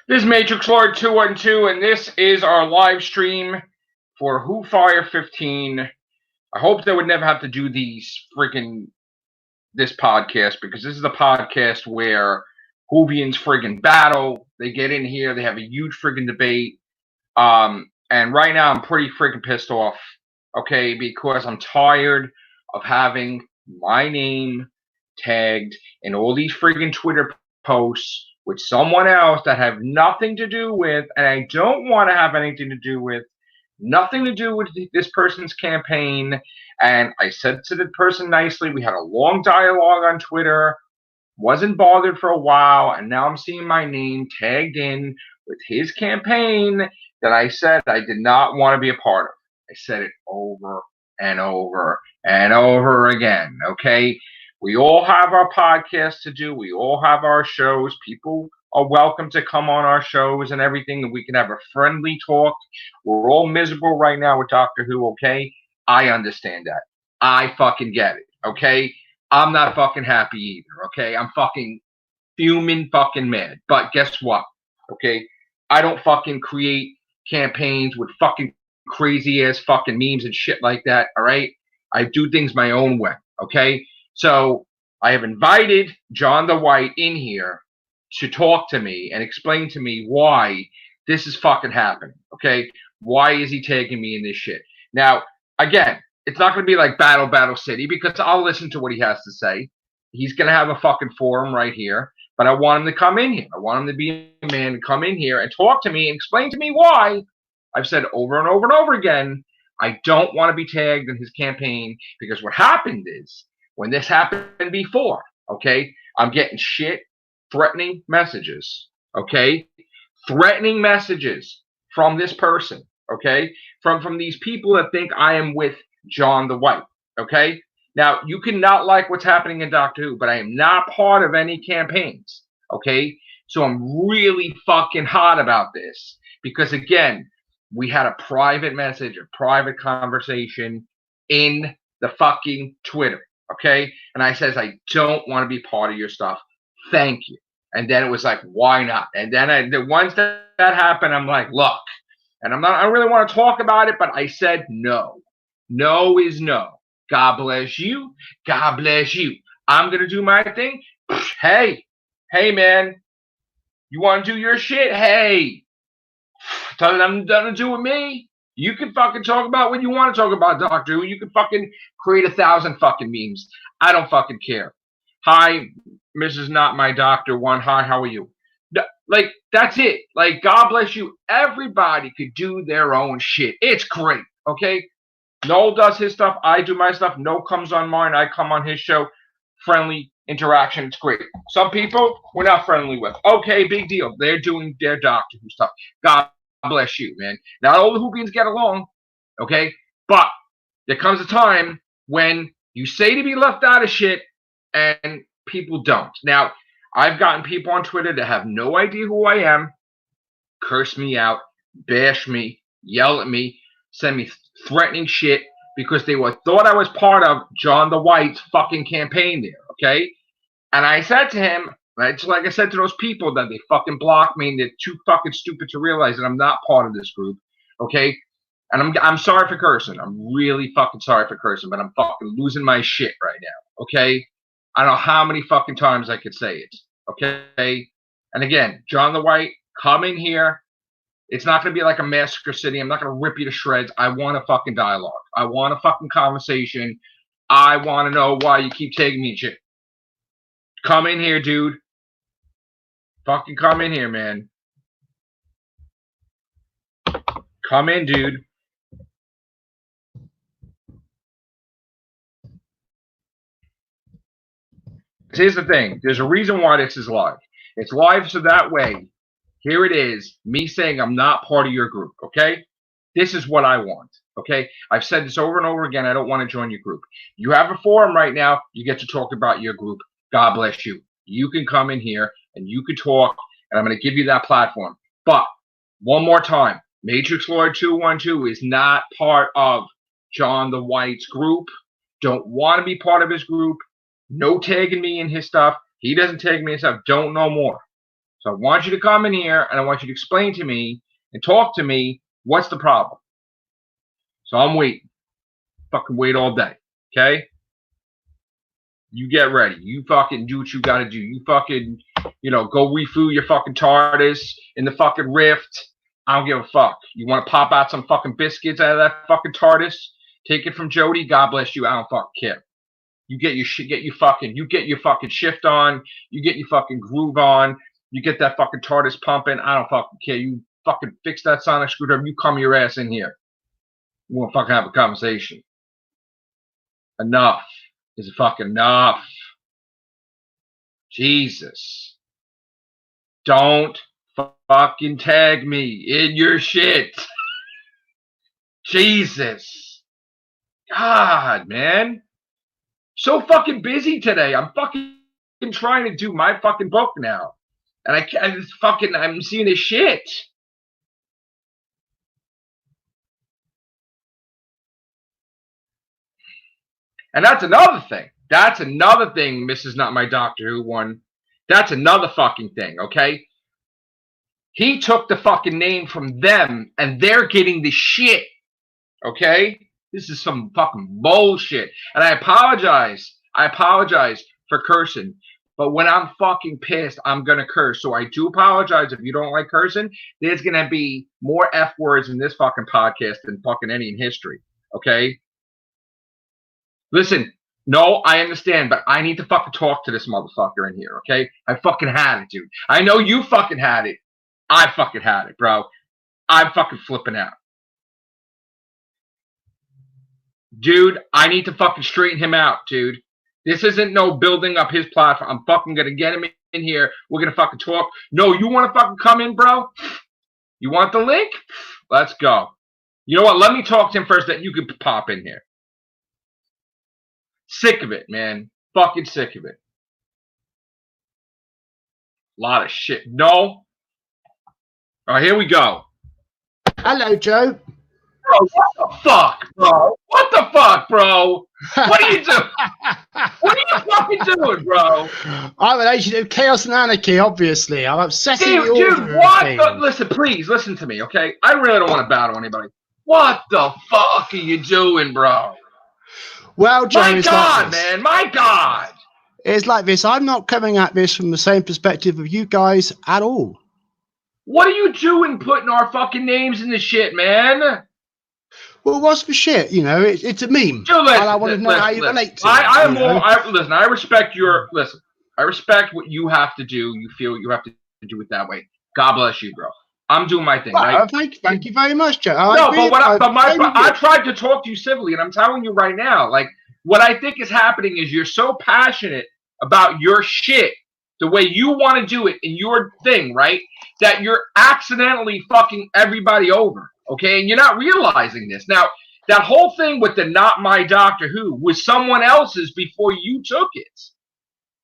This is Matrix Lord 212, and this is our live stream for Who Fire 15. I hope they would never have to do this podcast, because this is a podcast where Whovians friggin' battle. They get in here, they have a huge friggin' debate. And right now I'm pretty friggin' pissed off, okay, because I'm tired of having my name tagged in all these friggin' Twitter posts with someone else that have nothing to do with, and I don't want to have anything to do with, nothing to do with this person's campaign. And I said to the person nicely, we had a long dialogue on Twitter, wasn't bothered for a while, and now I'm seeing my name tagged in with his campaign that I said I did not want to be a part of. I said it over and over and over again, okay? We all have our podcasts to do. We all have our shows. People are welcome to come on our shows and everything, and we can have a friendly talk. We're all miserable right now with Doctor Who, okay? I understand that. I fucking get it, okay? I'm not fucking happy either, okay? I'm fucking fuming fucking mad. But guess what, okay? I don't fucking create campaigns with fucking crazy ass fucking memes and shit like that, all right? I do things my own way, okay? So I have invited John the White in here to talk to me and explain to me why this is fucking happening, okay? Why is he tagging me in this shit? Now, again, it's not going to be like Battle City, because I'll listen to what he has to say. He's going to have a fucking forum right here, but I want him to come in here. I want him to be a man and come in here and talk to me and explain to me why. I've said over and over and over again, I don't want to be tagged in his campaign, because what happened is, when this happened before, okay, I'm getting shit, threatening messages, okay? Threatening messages from this person, okay? From these people that think I am with John the White, okay? Now, you cannot like what's happening in Doctor Who, but I am not part of any campaigns, okay? So I'm really fucking hot about this, because, again, we had a private message, a private conversation in the fucking Twitter, okay? And I says, I don't want to be part of your stuff. Thank you. And then it was like, why not? And then once that happened, I'm like, look, and I don't really want to talk about it, but I said no. No is no. God bless you. God bless you. I'm going to do my thing. Hey, man, you want to do your shit? Hey, nothing to do with me. You can fucking talk about what you want to talk about, Doctor Who. You can fucking create 1,000 fucking memes. I don't fucking care. Hi, Mrs. Not My Doctor One. Hi, how are you? Like, that's it. Like, God bless you. Everybody could do their own shit. It's great, okay? Noel does his stuff. I do my stuff. Noel comes on mine. I come on his show. Friendly interaction. It's great. Some people we're not friendly with. Okay, big deal. They're doing their Doctor Who stuff. God bless you, man. Not all the Whovians get along, okay? But there comes a time when you say to be left out of shit and people don't. Now, I've gotten people on Twitter that have no idea who I am, curse me out, bash me, yell at me, send me threatening shit, because they thought I was part of John the White's fucking campaign there, okay? And I said to him, like I said to those people, that they fucking blocked me and they're too fucking stupid to realize that I'm not part of this group, okay? And I'm sorry for cursing. I'm really fucking sorry for cursing, but I'm fucking losing my shit right now, okay? I don't know how many fucking times I could say it, okay? And again, John the White, come in here. It's not going to be like a Massacre City. I'm not going to rip you to shreds. I want a fucking dialogue. I want a fucking conversation. I want to know why you keep taking me and shit. Come in here, dude. Fucking come in here, man. Come in, dude. Here's the thing. There's a reason why this is live. It's live so that way, here it is, me saying I'm not part of your group, okay? This is what I want, okay? I've said this over and over again. I don't want to join your group. You have a forum right now. You get to talk about your group. God bless you. You can come in here and you can talk, and I'm going to give you that platform. But one more time, Matrix Lord 212 is not part of John the White's group. Don't want to be part of his group. No tagging me in his stuff. He doesn't tag me in stuff. Don't know more. So I want you to come in here and I want you to explain to me and talk to me what's the problem. So I'm waiting. Fucking wait all day. Okay? You get ready. You fucking do what you gotta do. You fucking, go refuel your fucking TARDIS in the fucking rift. I don't give a fuck. You want to pop out some fucking biscuits out of that fucking TARDIS? Take it from Jody. God bless you. I don't fucking care. You get your shit. You get your fucking shift on. You get your fucking groove on. You get that fucking TARDIS pumping. I don't fucking care. You fucking fix that sonic screwdriver. You come your ass in here. We won't fucking have a conversation. Enough is fucking enough. Jesus. Don't fucking tag me in your shit. Jesus. God, man. So fucking busy today. I'm fucking trying to do my fucking book now. And I'm seeing this shit. And that's another thing. That's another thing, Mrs. Not My Doctor Who one. That's another fucking thing, okay? He took the fucking name from them, and they're getting the shit, okay? This is some fucking bullshit. And I apologize. For cursing. But when I'm fucking pissed, I'm going to curse. So I do apologize if you don't like cursing. There's going to be more F words in this fucking podcast than fucking any in history, okay? Listen, no, I understand, but I need to fucking talk to this motherfucker in here, okay? I fucking had it, dude. I know you fucking had it. I fucking had it, bro. I'm fucking flipping out. Dude, I need to fucking straighten him out, dude. This isn't no building up his platform. I'm fucking gonna get him in here. We're gonna fucking talk. No, you wanna fucking come in, bro? You want the link? Let's go. You know what? Let me talk to him first, that you can pop in here. Sick of it, man. Fucking sick of it. A lot of shit. No. All right, here we go. Hello, Joe. Bro, what the fuck, bro? What the fuck, bro? What are you doing? What are you fucking doing, bro? I'm an agent of chaos and anarchy, obviously. I'm upsetting the Dude, order. what? Listen, please, listen to me, okay? I really don't want to battle anybody. What the fuck are you doing, bro? Well, Joe, my God, man, my God. It's like this. I'm not coming at this from the same perspective of you guys at all. What are you doing putting our fucking names in the shit, man? Well, what's the shit? It's a meme. Dude, listen, and I want to know how you relate to it. Listen, I respect I respect what you have to do. You feel you have to do it that way. God bless you, bro. I'm doing my thing. Well, right? Thank you very much, Joe. I tried to talk to you civilly, and I'm telling you right now, like, what I think is happening is you're so passionate about your shit, the way you want to do it in your thing, right, that you're accidentally fucking everybody over, okay? And you're not realizing this. Now, that whole thing with the Not My Doctor Who was someone else's before you took it.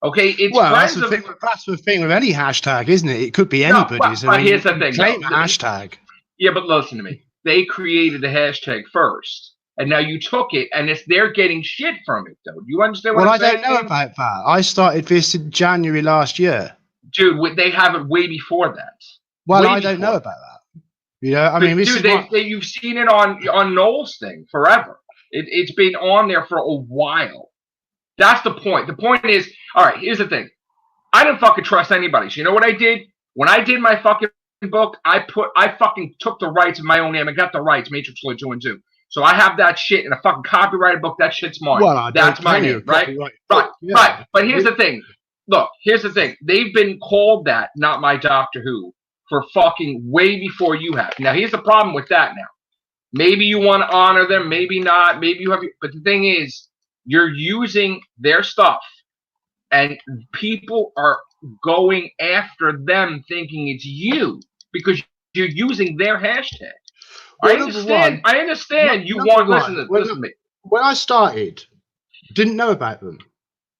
Okay, it's that's the thing with any hashtag, isn't it? It could be anybody's. But here's the thing. Claim a hashtag. Yeah, but listen to me. They created the hashtag first, and now you took it, and they're getting shit from it, though. Do you understand what I'm saying? Well, I don't know about that. I started this in January last year. Dude, they have it way before that. Well, I don't know about that. I mean, you've seen it on Noel's thing forever. It's been on there for a while. That's the point. The point is, all right, here's the thing. I didn't fucking trust anybody. So you know what I did? When I did my fucking book, I fucking took the rights in my own name. I got the rights, Matrix Lord 2 and 2. So I have that shit in a fucking copyrighted book. That shit's mine. Well, that's my name, right? Right. But here's the thing. Look, here's the thing. They've been called that, Not My Doctor Who, for fucking way before you have. Now, here's the problem with that now. Maybe you want to honor them, maybe not. Maybe you have. But the thing is, you're using their stuff, and people are going after them thinking it's you because you're using their hashtag. I understand. You want listen to me. When I started, didn't know about them.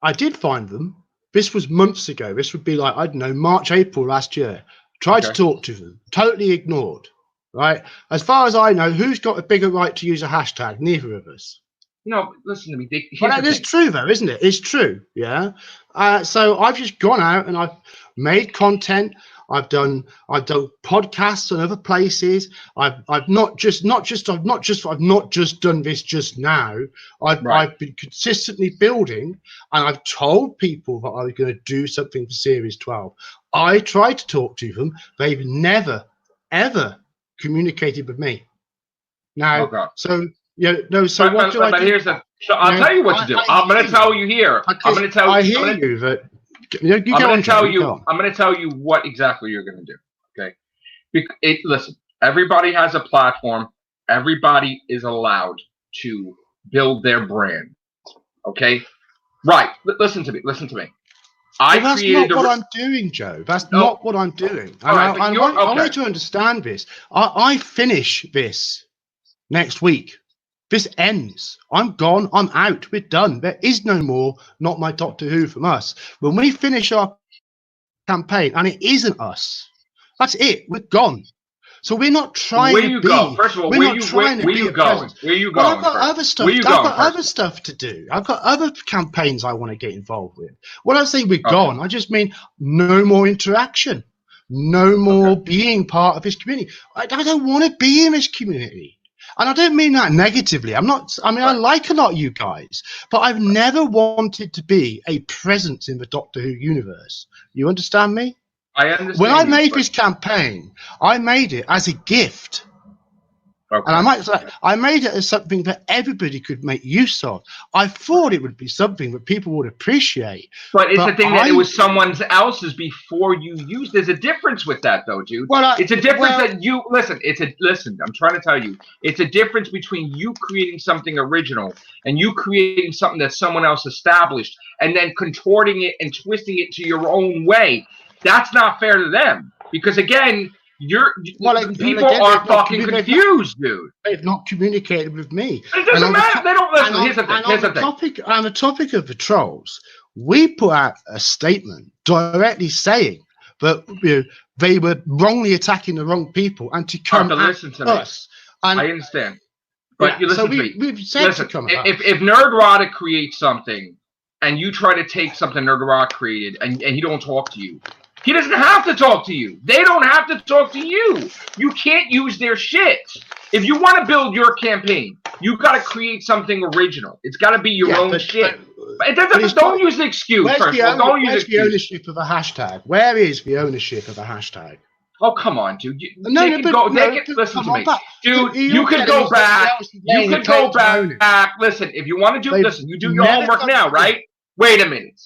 I did find them. This was months ago. This would be like, I don't know, March, April last year. Tried to talk to them. Totally ignored. Right? As far as I know, who's got a bigger right to use a hashtag? Neither of us. No, listen to me. It's true, though, isn't it? It's true, yeah? So I've just gone out and I've made content. I've done podcasts on other places. I've not just done this just now. I've been consistently building, and I've told people that I was going to do something for Series 12. I tried to talk to them. They've never, ever communicated with me. Now, so So what do I do? Here's so I'll tell you what to do. I'm going to tell you here. I'm going to tell you. I hear you that. I'm going to tell you what exactly you're going to do. Okay. Listen. Everybody has a platform. Everybody is allowed to build their brand. Okay. Right. Listen to me. That's not what I'm doing, Joe. That's not what I'm doing. I want you to understand this. I finish this next week. This ends. I'm gone. I'm out. We're done. There is no more Not My Doctor Who from us. When we finish our campaign, and it isn't us, that's it. We're gone. So we're not trying to be. First of all, where you going? I've got other stuff. I've got other stuff to do. I've got other campaigns I want to get involved with. When I say we're gone, I just mean no more interaction, no more being part of this community. I don't want to be in this community. And I don't mean that negatively. I like a lot of you guys, but I've never wanted to be a presence in the Doctor Who universe. You understand me? I understand. When I made this campaign, I made it as a gift. Okay. And I made it as something that everybody could make use of. I thought it would be something that people would appreciate. But it's the thing that it was someone else's before you used. There's a difference with that, though, dude. It's a difference that you listen. Listen. I'm trying to tell you. It's a difference between you creating something original and you creating something that someone else established, and then contorting it and twisting it to your own way. That's not fair to them, because again. People are fucking confused, dude. They've not communicated with me. It doesn't matter. They don't listen. Here's the thing. On the topic of the trolls, we put out a statement directly saying that they were wrongly attacking the wrong people and to come listen to us. And, I understand, but you listen to me. We've said to come if Nerdrotic creates something and you try to take something Nerdrotic created and he don't talk to you. He doesn't have to talk to you. They don't have to talk to you. You can't use their shit. If you want to build your campaign, you got to create something original. It's got to be your own shit. Don't use the excuse. Where's the ownership of a hashtag? Where is the ownership of a hashtag? Oh, come on, dude. Listen to me. Dude, you could go back. You could go back. Listen, if you want to do, you do your homework now, right? Wait a minute.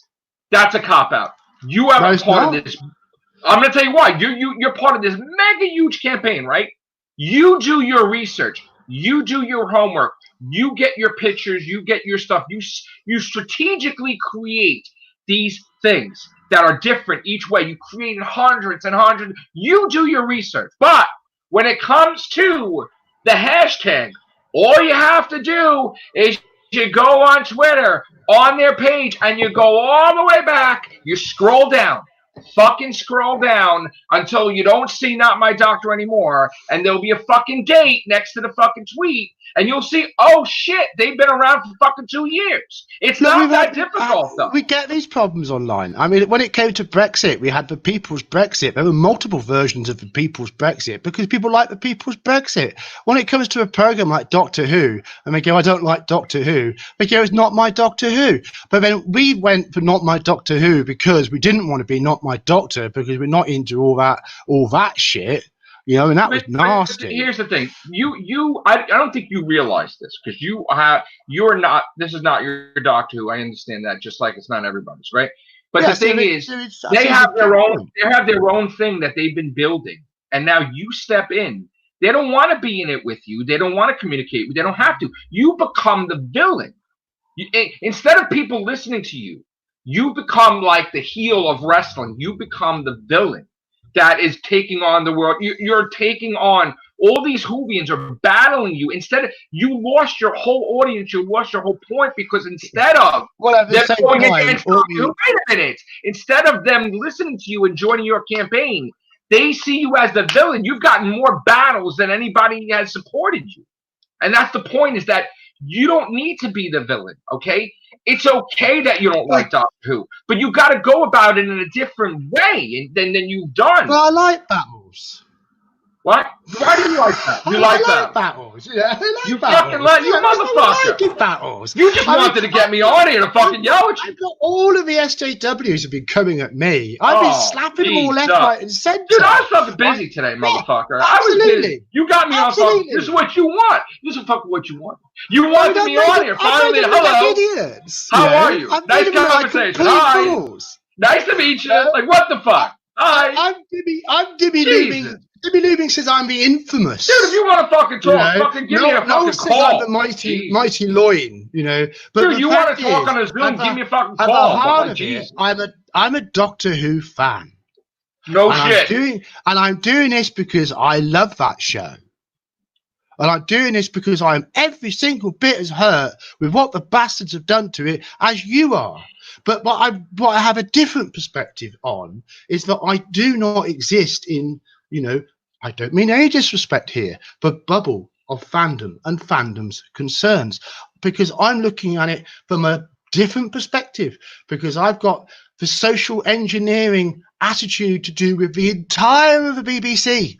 That's a cop-out. You are a part of this. I'm going to tell you why. You're part of this mega huge campaign, right? You do your research. You do your homework. You get your pictures. You get your stuff. You strategically create these things that are different each way. You create hundreds and hundreds. You do your research. But when it comes to the hashtag, all you have to do is you go on Twitter, on their page, and you go all the way back. You scroll down. Fucking scroll down until you don't see Not My Doctor anymore, and there'll be a fucking date next to the fucking tweet, and you'll see, oh shit, they've been around for fucking 2 years. It's not that difficult, though. We get these problems online. I mean, when it came to Brexit, we had the People's Brexit. There were multiple versions of the People's Brexit because people like the People's Brexit. When it comes to a program like Doctor Who, and they go, I don't like Doctor Who, they go, it's Not My Doctor Who. But then we went for Not My Doctor Who because we didn't want to be Not My Doctor, because we're not into all that shit, and that was nasty. Here's the thing, I don't think you realize this, because you're not. This is not your Doctor Who. I understand that, just like it's not everybody's, right? But the thing is, they have their own thing that they've been building, and now you step in. They don't want to be in it with you. They don't want to communicate. They don't have to. You become the villain. Instead of people listening to you. You become like the heel of wrestling. You become the villain that is taking on the world. You're taking on all these Whovians are battling you. Instead of you lost your whole audience, you lost your whole point, because instead of them going against you, wait a minute. Instead of them listening to you and joining your campaign, they see you as the villain. You've gotten more battles than anybody has supported you, and that's the point. Is that you don't need to be the villain, okay? It's okay that you don't like Doctor Who, but you got to go about it in a different way than you've done. Well, I like battles. What? Why do you like that? You like that? Battles. Yeah, I like you battles. Fucking like you motherfucker. I like battles. You just wanted to get me on here to fucking yell at you. All of the SJWs have been coming at me. I've been slapping them all left, right, and centre. Dude, I was fucking busy today, motherfucker. I was busy. You got me on fucking. This is what you want. This is fucking what you want. You wanted me on here. Finally, hello. Idiots. How are you? Nice conversation. Hi. Nice to meet you. Like, what the fuck? Hi. I'm Dimmy Looming. Dimmy Looming says I'm the infamous. Dude, if you want to fucking talk, fucking give me a fucking call. I'm the mighty loin, But dude, you want to talk on a Zoom? Give me a fucking call. I'm a Doctor Who fan. No shit. I'm doing this because I love that show. And I'm doing this because I am every single bit as hurt with what the bastards have done to it as you are. But what I have a different perspective on is that I do not exist in, I don't mean any disrespect here, but bubble of fandom and fandom's concerns, because I'm looking at it from a different perspective, because I've got the social engineering attitude to do with the entire of the BBC.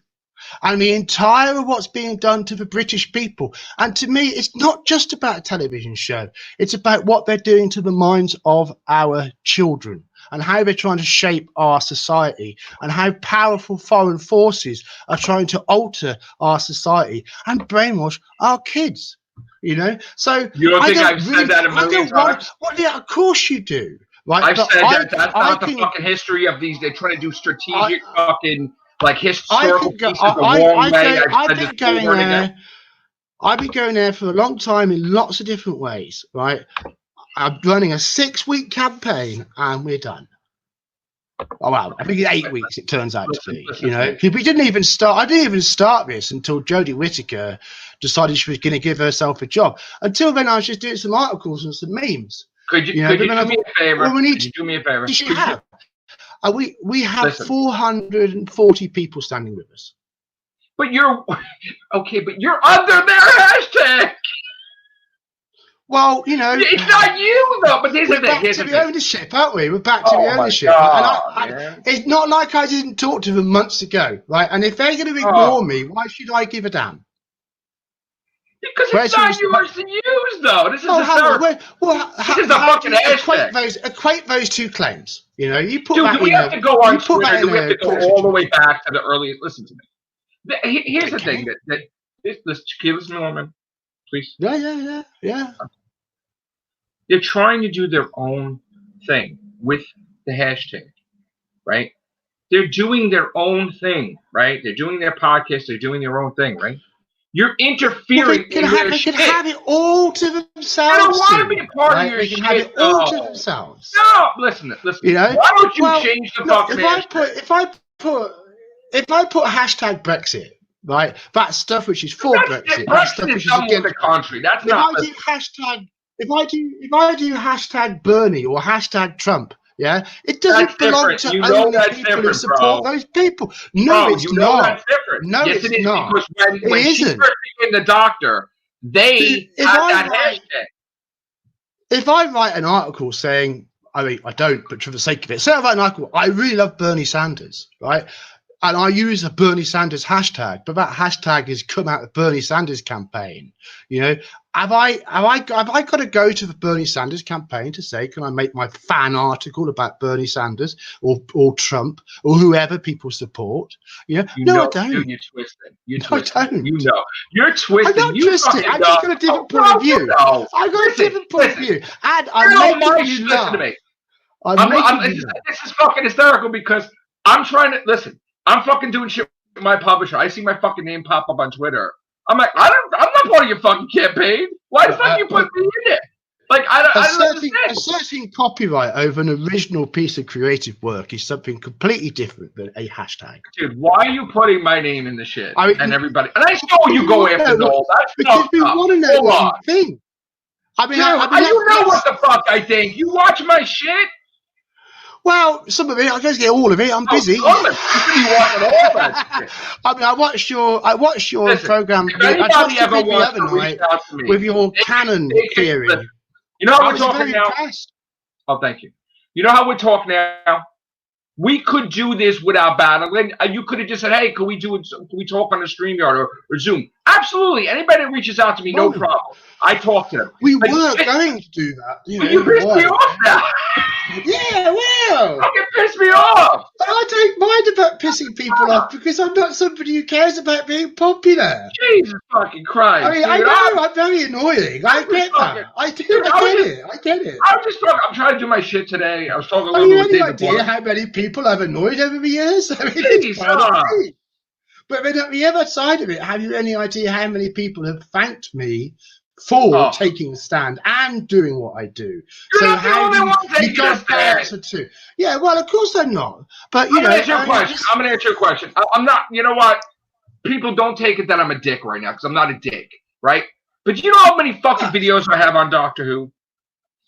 And the entire of what's being done to the British people. And to me, it's not just about a television show. It's about what they're doing to the minds of our children and how they're trying to shape our society and how powerful foreign forces are trying to alter our society and brainwash our kids. So you don't think I've said that a million times? Well, yeah, of course you do. Right? I've said that. That's not the fucking history of these. They're trying to do strategic fucking. Like historical pieces the wrong way. I've been going there for a long time in lots of different ways, right? I'm running a 6-week campaign and we're done. Oh wow, I think it's 8 weeks it turns out to be. We didn't even start. I didn't even start this until Jodie Whittaker decided she was going to give herself a job. Until then, I was just doing some articles and some memes. Could you do me a favor? Could you do me a favor? We have 440 people standing with us. But you're okay. But you're under their hashtag. Well, it's not you though. But we're back to the ownership, aren't we? We're back to the ownership. And it's not like I didn't talk to them months ago, right? And if they're going to ignore me, why should I give a damn? Because it's not yours to use, though. This is this is a fucking hashtag. Equate those two claims. You put Dude, that. Do we have to go on Twitter? Do we have to go all the way back to the early? Listen to me. Here's the thing that let's give us a moment, please. Yeah. They're trying to do their own thing with the hashtag, right? They're doing their own thing, right? They're doing their podcast. They're doing their own thing, right? You're interfering in their shit. They can have it all to themselves. I don't want to be a part of your shit. They can have it all to themselves. No, listen. Why don't you change the fucking hashtag? If I put hashtag Brexit, right, that's stuff which is for Brexit. That's stuff which is against the country. That's not. If I do hashtag Bernie or hashtag Trump, yeah, it doesn't belong to only people who support those people. No, it's not. That's different. No, yes, it's not. Because when she first became the doctor, they had that hashtag. If I write an article saying, I don't, but for the sake of it, say I write an article, I really love Bernie Sanders, right? And I use a Bernie Sanders hashtag, but that hashtag has come out of the Bernie Sanders campaign. Have I got to go to the Bernie Sanders campaign to say, can I make my fan article about Bernie Sanders or Trump or whoever people support? No, I don't. Dude, you're twisting. I don't. You're twisting. I'm not twisting. I've just got a different point of view. I've got a different point of view. And I'm making you laugh. This is fucking hysterical because I'm trying to listen. I'm fucking doing shit with my publisher. I see my fucking name pop up on Twitter. I'm like, I'm not part of your fucking campaign. Why the fuck you put me in it? Like, I don't understand. Asserting copyright over an original piece of creative work is something completely different than a hashtag. Dude, why are you putting my name in the shit? And everybody, and I saw you go after Noel. That's because we want to know one thing. You know what the fuck I think. You watch my shit. Well, some of it, I don't get all of it. I'm busy. You should be watching all that shit. I watched your program. I watched the other night with your canon theory. You know how I we're was talking very now? impressed. Oh, thank you. You know how we're talking now? We could do this without battling. You could have just said, "Hey, can we do it? Can we talk on the StreamYard or Zoom?" Absolutely. Anybody that reaches out to me, no problem. I talk to them. We were going to do that. But you pissed me off now. Yeah, well. Fucking pissed me off. But I don't mind about pissing people off because I'm not somebody who cares about being popular. Jesus fucking Christ. I mean, dude, I know I'm very annoying. I get that. I get it. I'm just talking. I'm trying to do my shit today. I was talking a Have little you bit with any David idea Boyle. how many people I've annoyed over the years? I mean, it's part of me. But then at the other side of it, have you any idea how many people have thanked me for taking a stand and doing what I do? You're so not the only one taking a stand. Too. Yeah, well, of course I'm not. But I'm gonna answer your question. I'm not. You know what? People don't take it that I'm a dick right now because I'm not a dick, right? But you know how many fucking videos I have on Doctor Who?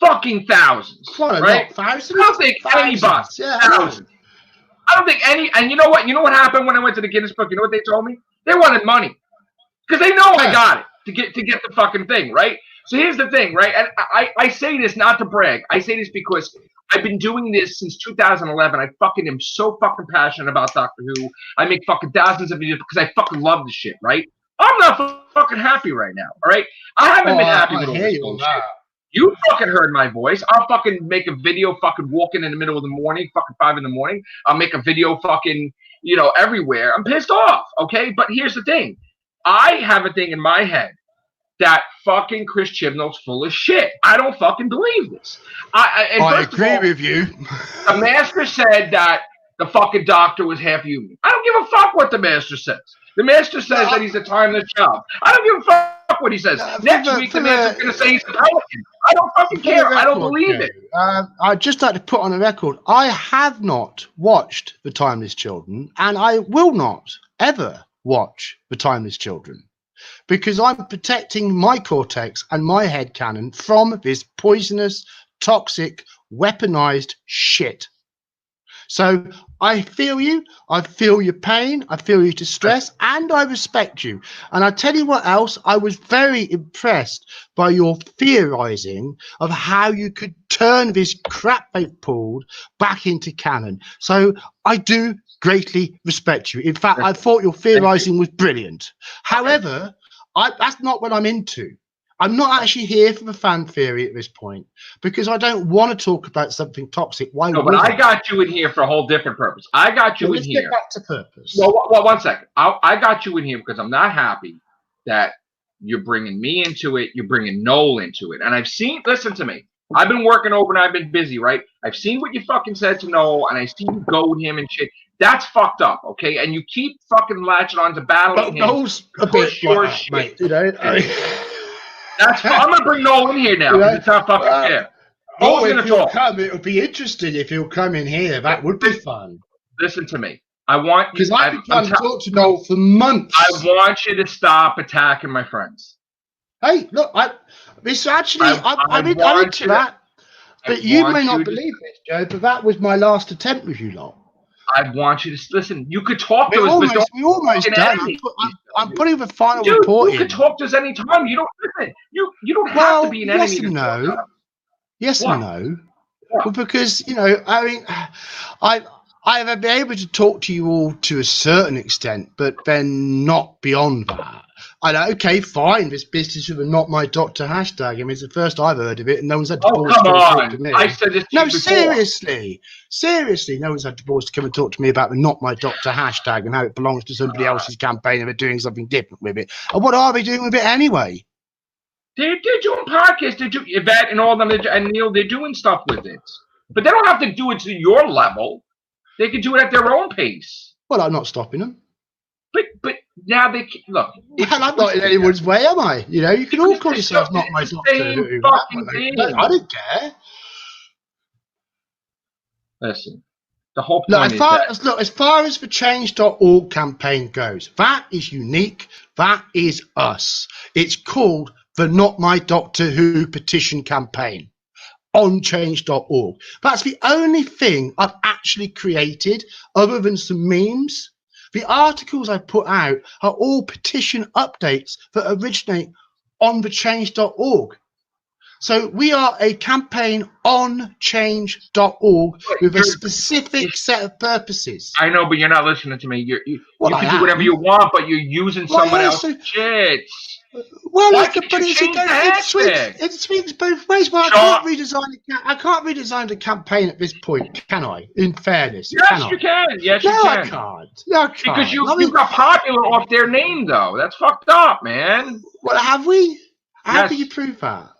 Fucking thousands, right? Thousands? I don't think anybody. Yeah, thousands. I don't think any. And you know what? You know what happened when I went to the Guinness Book? You know what they told me? They wanted money because they know I got it to get the fucking thing, right? So here's the thing, right? And I say this not to brag. I say this because I've been doing this since 2011. I fucking am so fucking passionate about Doctor Who. I make fucking thousands of videos because I fucking love the shit, right? I'm not fucking happy right now, all right? I haven't been happy with all this bullshit. You fucking heard my voice. I'll fucking make a video fucking walking in the middle of the morning, fucking 5 a.m. I'll make a video fucking, everywhere. I'm pissed off, okay? But here's the thing. I have a thing in my head that fucking Chris Chibnall's full of shit. I don't fucking believe this. I agree with you. The Master said that the fucking Doctor was half human. I don't give a fuck what the Master says. The Master says that he's a timeless child. I don't give a fuck what he says. Next week, the Master's going to say he's a pelican. I don't fucking care. I don't believe it. I'd just like to put on a record, I have not watched The Timeless Children, and I will not ever watch The Timeless Children, because I'm protecting my cortex and my headcanon from this poisonous, toxic, weaponized shit. So I feel you, I feel your pain, I feel your distress, and I respect you. And I tell you what else, I was very impressed by your theorizing of how you could turn this crap they've pulled back into canon. So I do greatly respect you. In fact, I thought your theorizing was brilliant. However, that's not what I'm into. I'm not actually here for the fan theory at this point because I don't want to talk about something toxic. Why? No, but I got you in here for a whole different purpose. I got you in here. Let's get back to purpose. Well, 1 second. I got you in here because I'm not happy that you're bringing me into it. You're bringing Noel into it. And I've seen, listen to me. I've been working over and I've been busy, right? I've seen what you fucking said to Noel and I see you go with him and shit. That's fucked up, okay? And you keep fucking latching on to battling him. Noel's a bit like that, mate, you know? That's I'm gonna bring Noel in here now because it's not fucking fair. Noel's gonna talk. It would be interesting if he'll come in here. That would be fun. Listen to me. I want because I've been trying to talk to Noel for months. I want you to stop attacking my friends. Hey, look, I'm into that. But you may not believe this, Joe. But that was my last attempt with you lot. I want you to listen. You could talk to us. We almost done. I'm putting the final report in. You could talk to us anytime. You don't listen. You don't have to be an enemy. Yes and no. Well, because I mean, I've been able to talk to you all to a certain extent, but then not beyond that. Okay, fine. This business with a "not my doctor" hashtag. I mean, it's the first I've heard of it, and no one's had the balls to come and talk to me. I said this. No, seriously, no one's had the balls to come and talk to me about the "not my doctor" hashtag and how it belongs to somebody else's campaign and they're doing something different with it. And what are they doing with it anyway? They're doing podcasts. They're doing Yvette and all them, and Neil. They're doing stuff with it, but they don't have to do it to your level. They can do it at their own pace. Well, I'm not stopping them. But now they look. Well, I'm not in anyone's way, am I? You can all call yourself "not my doctor." I don't care. Listen, the whole point as far as the Change.org campaign goes, that is unique. That is us. It's called the "Not My Doctor Who" petition campaign on Change.org. That's the only thing I've actually created other than some memes. The articles I put out are all petition updates that originate on the Change.org. So we are a campaign on change.org with a specific set of purposes. I know, but you're not listening to me. You Well, can do whatever you want, but you're using someone else's shit. Well, Why can't you change the hashtag? It swings both ways. Well, I can't redesign the campaign at this point, can I? In fairness, yes, you can. Yes, you can. I can't. No, I can't. Because you got popular off their name, though. That's fucked up, man. Well, have we? How do you prove that?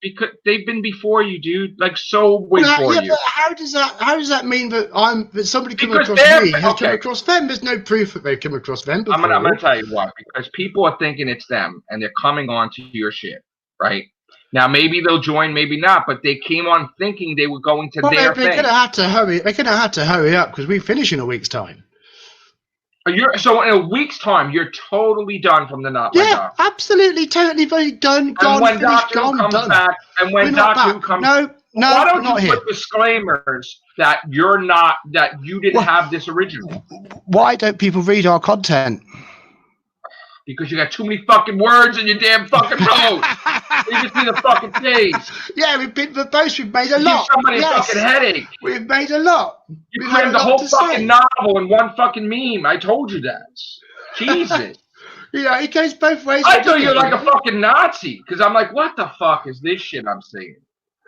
Because they've been before you, dude. Like before you. But how does that mean that somebody coming across me has come across them? There's no proof that they've come across them before. I'm gonna tell you why. Because people are thinking it's them, and they're coming on to your shit, right? Now maybe they'll join, maybe not, but they came on thinking they were going to their thing. They're gonna have to hurry. They're gonna have to hurry up because we finish in a week's time. So in a week's time, you're totally done from the Not My Yeah, Doctor. absolutely, totally, very done, gone, and when finished, Doctor Who comes back, and when Doctor Who comes, no, why don't not you here. put disclaimers that you didn't have this originally? Why don't people read our content? Because you got too many fucking words in your damn fucking road. You just need a fucking face. Yeah, we've made a lot. Give somebody a fucking headache. We've made a lot. You crammed the whole fucking novel in one fucking meme. I told you that. Jesus. Yeah, it goes both ways. I thought you were like a fucking Nazi. Because I'm like, what the fuck is this shit I'm seeing?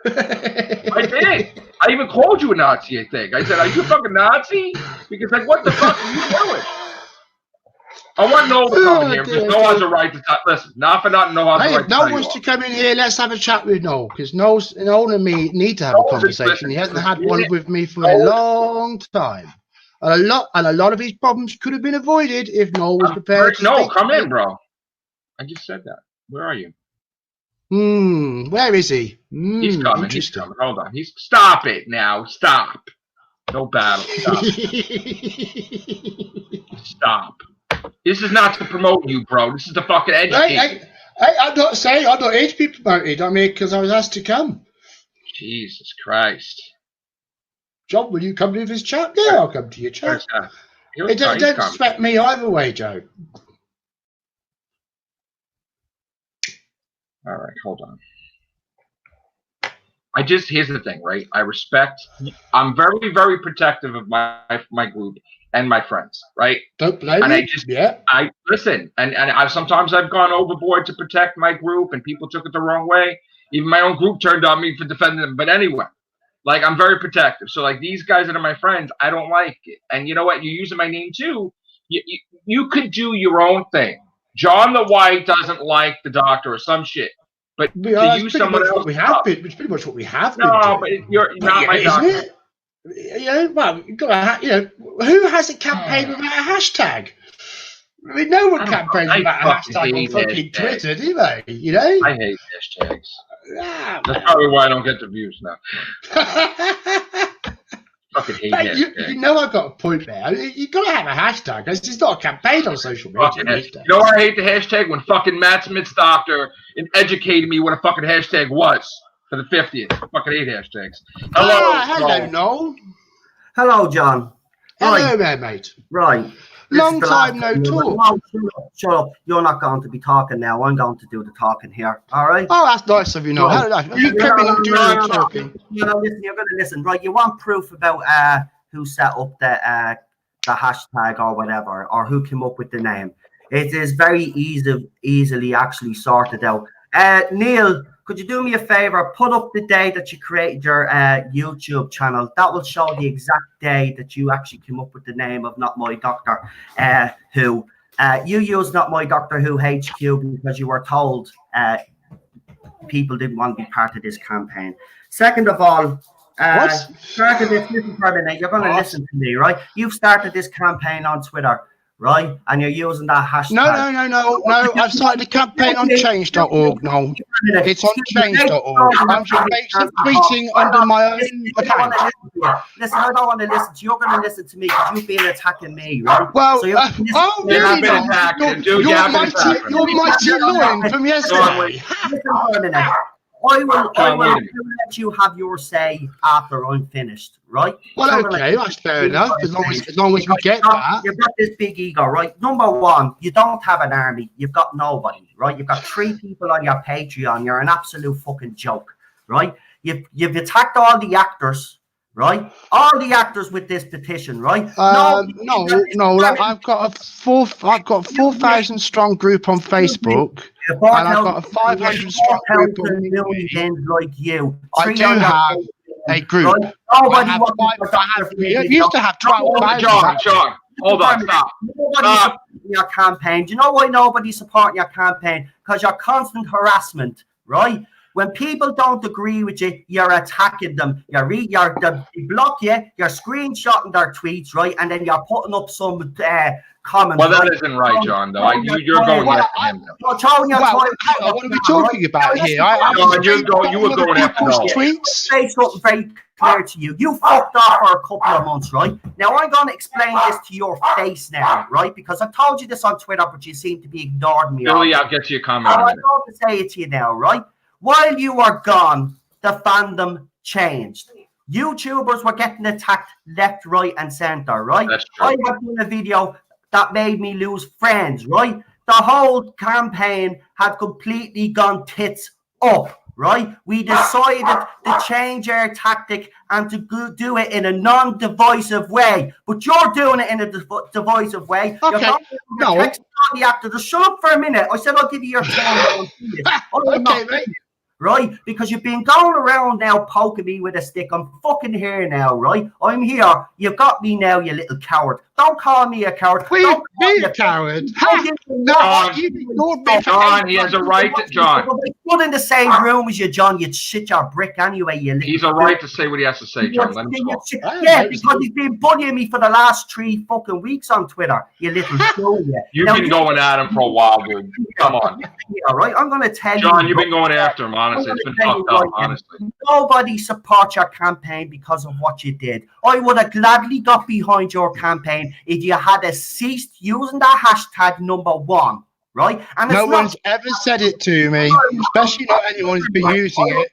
I did. I even called you a Nazi, I think. I said, are you a fucking Nazi? Because like, what the fuck are you doing? I want Noel to come in here because Noel has a right to talk. Listen, not for nothing, Noel has a right to talk. Noel wants to come in here. Let's have a chat with Noel because Noel and me need to have a conversation. He hasn't had one with me for a long time. And a lot of his problems could have been avoided if Noel was prepared to Noel, come in, bro. I just said that. Where are you? Where is he? He's coming. He's coming. Hold on. Stop it now. Stop. No battle. Stop. Stop. This is not to promote you, bro. This is to fucking educate. I'm not here to be promoted. I mean, because I was asked to come. Jesus Christ. John, will you come to this chat? Yeah, I'll come to your chat. Don't expect me either way, Joe. All right, hold on. Here's the thing, right? I'm very, very protective of my group and my friends, right? Don't blame me. I listen, and sometimes I've gone overboard to protect my group, and people took it the wrong way. Even my own group turned on me for defending them. But anyway, like I'm very protective. So like these guys that are my friends, I don't like it. And you know what? You're using my name too. You could do your own thing. John the White doesn't like the Doctor or some shit. But to use someone else, it's pretty much what we have. No, but you're not my Doctor. Who has a campaign without a hashtag? I mean, no one campaigns without a hashtag on fucking Twitter, do they? You know? I hate hashtags. That's probably why I don't get the views now. Fucking hate hashtags. You know I've got a point there. You've got to have a hashtag. It's not a campaign on social media. You know why I hate the hashtag? When fucking Matt Smith's doctor educated me what a fucking hashtag was. For the 50th. I fucking hate hashtags. Hello, Noel. Hello, John. Hello there, mate. Right. Long time no talk. No, shut up. You're not going to be talking now. I'm going to do the talking here. All right? Oh, that's nice of you, Noel. You come in and do the talking. You're going to listen. Right, you want proof about who set up the hashtag or whatever, or who came up with the name. It is very easily actually sorted out. Neil, could you do me a favor? Put up the day that you created your YouTube channel. That will show the exact day that you actually came up with the name of Not My Doctor Who. You used Not My Doctor Who HQ because you were told people didn't want to be part of this campaign. Second of all, started this. Listen for a minute. You're going to listen to me, right? You've started this campaign on Twitter. Right, and you're using that hashtag. No. I've started a campaign on change.org. No, it's on change.org. I'm just tweeting under my own account. Listen, I don't want to listen to you. You're going to listen to me because you've been attacking me, right? Well, so you're mighty loin from yesterday. Listen for a minute. I will let you have your say after I'm finished, right? Well, okay, that's fair enough. As long as we get that. You've got this big ego, right? Number one, you don't have an army. You've got nobody, right? You've got 3 people on your Patreon. You're an absolute fucking joke, right? You've attacked all the actors, right? All the actors with this petition, right? No. I've got a 4,000 strong group on Facebook, and I've got a 500 strong group on LinkedIn like you. I do have a group. Nobody I used to have 12,000. John, hold on, stop. Nobody's supporting your campaign. Do you know why nobody's supporting your campaign? Because you're constant harassment, right? When people don't agree with you, you're attacking them. They block you. You're screenshotting their tweets, right? And then you're putting up some comments. Well, that isn't right, John. Though you're going after him. What are we talking about here? You were going after tweets. Say something very clear to you. You fucked off for a couple of months, right? Now I'm going to explain this to your face now, right? Because I told you this on Twitter, but you seem to be ignoring me. Billy, I'll get to your comment. I'm going to say it to you now, right? While you were gone, the fandom changed. YouTubers were getting attacked left, right, and center, right? That's true. I have done a video that made me lose friends, right? The whole campaign had completely gone tits up, right? We decided to change our tactic and to do it in a non-divisive way. But you're doing it in a divisive way. Okay. The actor, just shut up for a minute. I said I'll give you your time. Okay, mate. Right? Because you've been going around now poking me with a stick. I'm fucking here now, right? I'm here. You've got me now, you little coward. Don't call me a coward. Don't call me a coward. John, he has a right to, John. Not in the same room as you, John. You'd shit your brick anyway, you little. He's a right to say what he has to say, John. Let him talk. Yeah, because he's been bullying me for the last 3 fucking weeks on Twitter, you little fool. You've been going at him for a while, dude. Come on. All right, I'm going to tell you. John, you've been going after him, honestly. It's been fucked up, honestly. Nobody supports your campaign because of what you did. I would have gladly got behind your campaign if you had ceased using that hashtag #1, right? And no one's ever said it to me, especially not anyone who's been using it.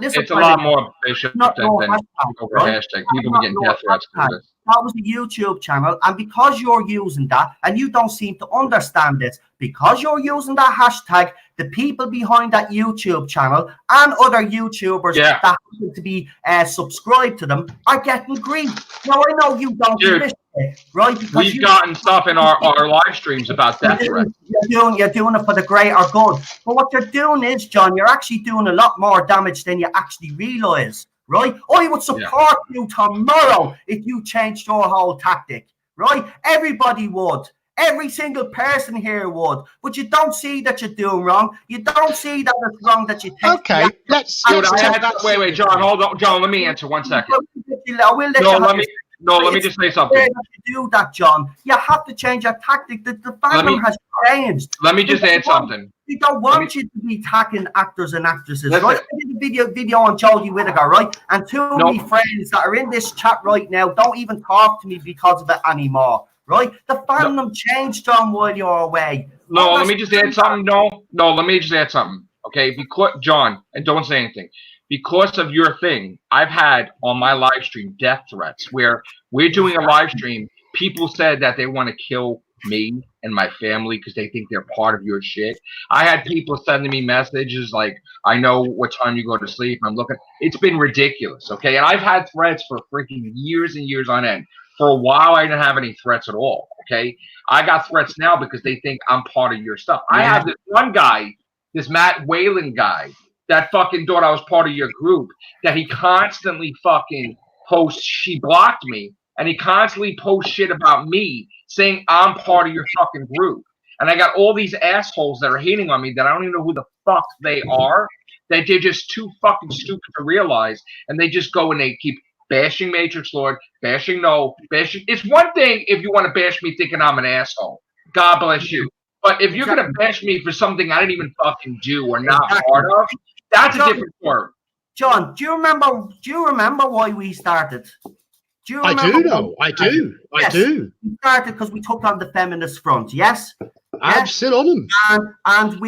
It's a lot more bishop than over hashtag. People are getting death threats for this. That was a YouTube channel, and because you're using that, and you don't seem to understand this, because you're using that hashtag, the people behind that YouTube channel and other YouTubers that happen to be subscribed to them are getting grief. Now, I know you don't do this, right? Because we've gotten stuff in our live streams about death threats. You're doing it for the greater good. But what you're doing is, John, you're actually doing a lot more damage than you actually realise. Right? I would support you tomorrow if you changed your whole tactic. Right? Everybody would. Every single person here would. But you don't see that you're doing wrong. You don't see that it's wrong that you take. Okay, let's wait, John, hold on. John, let me answer 1 second. Let me just say something. To do that, John, you have to change your tactic. The fandom has changed. Let me just add something. We don't want you to be attacking actors and actresses, right? I did a video on Jodie Whittaker, right? And two of my friends that are in this chat right now don't even talk to me because of it anymore, right? The fandom changed, John, while you're away. Let me just add something. Let me just add something. Okay, because John, and don't say anything. Because of your thing, I've had on my live stream death threats where we're doing a live stream. People said that they want to kill me and my family because they think they're part of your shit. I had people sending me messages like, I know what time you go to sleep. I'm looking. It's been ridiculous, okay? And I've had threats for freaking years and years on end. For a while, I didn't have any threats at all, okay? I got threats now because they think I'm part of your stuff. I have this one guy, this Matt Whalen guy, that fucking thought I was part of your group, that he constantly fucking posts, she blocked me, and he constantly posts shit about me, saying I'm part of your fucking group. And I got all these assholes that are hating on me that I don't even know who the fuck they are, that they're just too fucking stupid to realize, and they just go and they keep bashing Matrix Lord, bashing. It's one thing if you want to bash me thinking I'm an asshole. God bless you. But if you're going to bash me for something I didn't even fucking do or not part of, that's a different story. John, do you remember why we started? I do. We started because we took on the feminist front. Yes, I'm still on them. And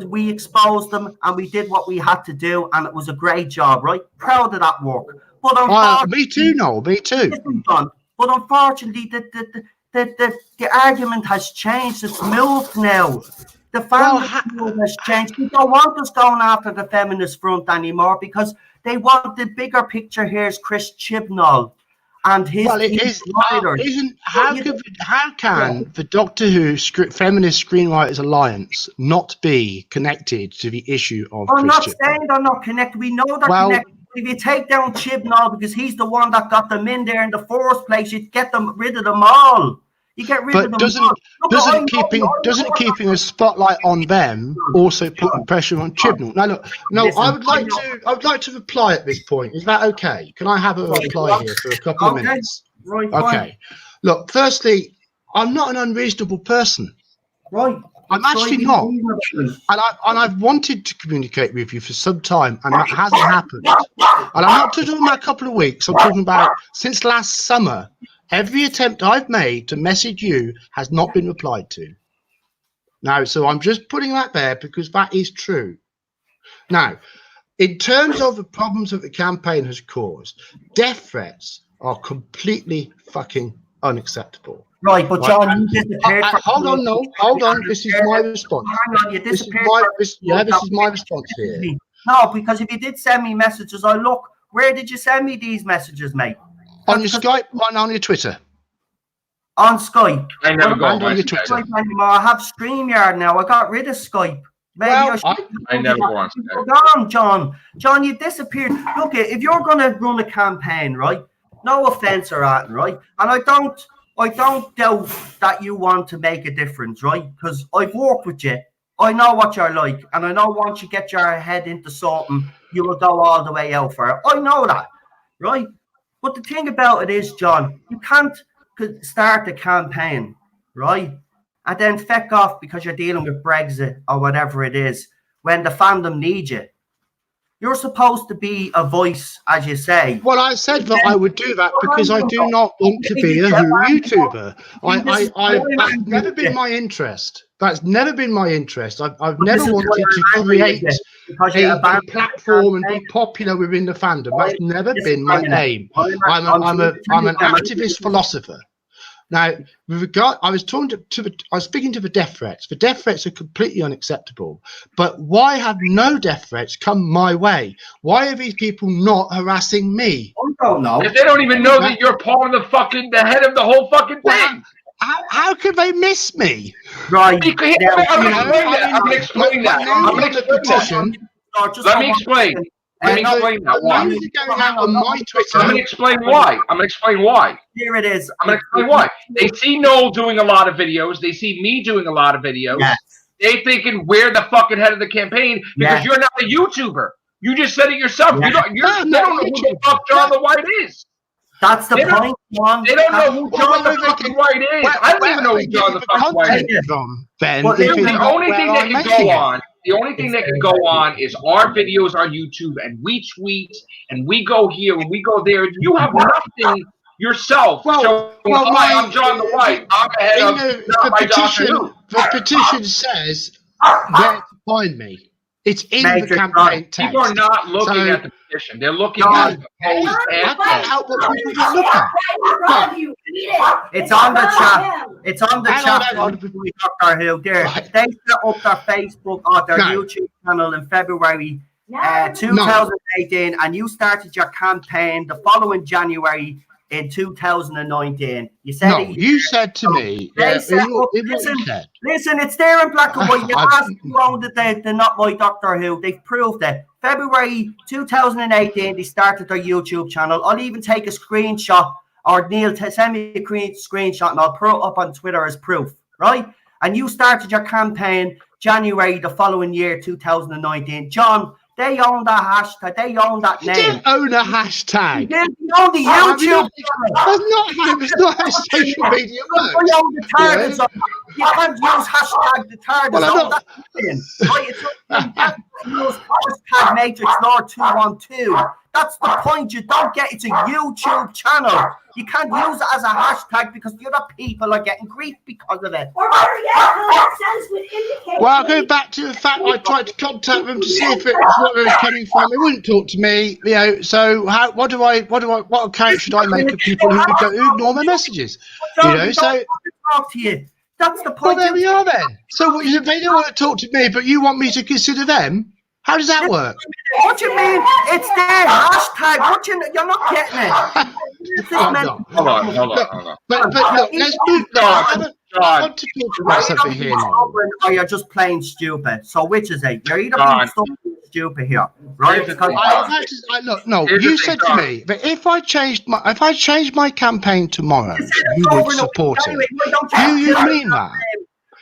we exposed them, and we did what we had to do, and it was a great job, right? Proud of that work. But me too, Noel. Me too. But unfortunately, the argument has changed. It's moved now. The family has changed. They don't want us going after the feminist front anymore because they want the bigger picture. Here's Chris Chibnall and his how can the Doctor Who Feminist Screenwriters Alliance not be connected to the issue of I'm not Chibnall? saying they're not connected. We know they're connected. If you take down Chibnall because he's the one that got them in there in the first place, you get them rid of them all. You get rid of them all. Doesn't keeping a spotlight on them also putting pressure on Chibnall? Now look, I would like to reply at this point. Is that okay? Can I have a reply here for a couple of minutes? Right, okay. Look, firstly, I'm not an unreasonable person. Right. I'm actually not. And I've wanted to communicate with you for some time, and that hasn't happened. And I'm not talking about a couple of weeks. I'm talking about since last summer. Every attempt I've made to message you has not been replied to. Now, so I'm just putting that there because that is true. Now, in terms of the problems that the campaign has caused, death threats are completely fucking unacceptable. Right, but John, you disappeared. Hold on. This is my response. Hang on, you disappeared. This is my response here. No, because if you did send me messages, I look. Where did you send me these messages, mate? On your Skype and on your Twitter. On Skype. I never go on your Twitter. Anymore. I have StreamYard now. I got rid of Skype. Maybe I never go on Skype. John, you disappeared. Look, if you're going to run a campaign, right? No offense or anything, right? And I don't doubt that you want to make a difference, right? Because I've worked with you. I know what you're like, and I know once you get your head into something, you will go all the way out for it. I know that, right? But the thing about it is, John, you can't start a campaign, right? And then feck off because you're dealing with Brexit or whatever it is when the fandom needs you. You're supposed to be a voice, as you say. Well, I said that I would do that because I do not want to be a Who YouTuber. That's never been my interest. That's never been my interest. I've never wanted to create a platform and be popular within the fandom. That's never been my aim. I'm an activist philosopher. Now, with regard, I was speaking to the death threats. The death threats are completely unacceptable. But why have no death threats come my way? Why are these people not harassing me? I don't know. Because they don't even know that you're part of the head of the whole fucking thing. How could they miss me? Right. I'm going to explain that. Let me explain. Let me explain that. Why? I'm going to explain why. Here it is. I'm going to explain why. They see Noel doing a lot of videos. They see me doing a lot of videos. Yes. They thinking we're the fucking head of the campaign because you're not a YouTuber. You just said it yourself. Yes. They don't know who the fuck John the White is. That's the point, John. They don't know who John the fucking White is. I don't even know who John the fucking White is. The only thing that can go on. The only thing that can go on is our videos on YouTube, and we tweet, and we go here, and we go there. You have nothing yourself. I'm John the White. I'm ahead of the petition says where to find me. It's in the campaign text. People are not looking at the petition. They're looking at the post. It's on the chat. It's on the chat. Dr. Who. They set up their Facebook or their YouTube channel in February 2018, and you started your campaign the following January in 2019. You said you said to me. Listen, it's there in black and white. You asked that they're not my Doctor Who. They've proved it. February 2018, they started their YouTube channel. I'll even take a screenshot, or Neil, send me a screenshot, and I'll put it up on Twitter as proof, right? And you started your campaign January the following year, 2019. John, they own that hashtag. They own that name. They don't own a hashtag. They own the YouTube. That's not how social media works. They own the targets. You can't use hashtag the targets. You can't use hashtag Matrix Lord 212. That's the point. You don't get it's a YouTube channel. You can't use it as a hashtag because the other people are getting grief because of it. Well, I'll go back to the fact I tried to contact them to see if it was what they were coming from. They wouldn't talk to me, So what account should I make of people who ignore my messages? Talk to you. That's the Well, point. there we are then. So they don't want to talk to me, but you want me to consider them? How does that work? What do you mean? It's their hashtag. You're not getting it. Hold on. But look, let's move. I want to talk about something here now. Or you're just plain stupid. So which is it? You're either being stupid here, right? Because look, no, you said to me that if I changed my campaign tomorrow, you would support it. Do you mean that?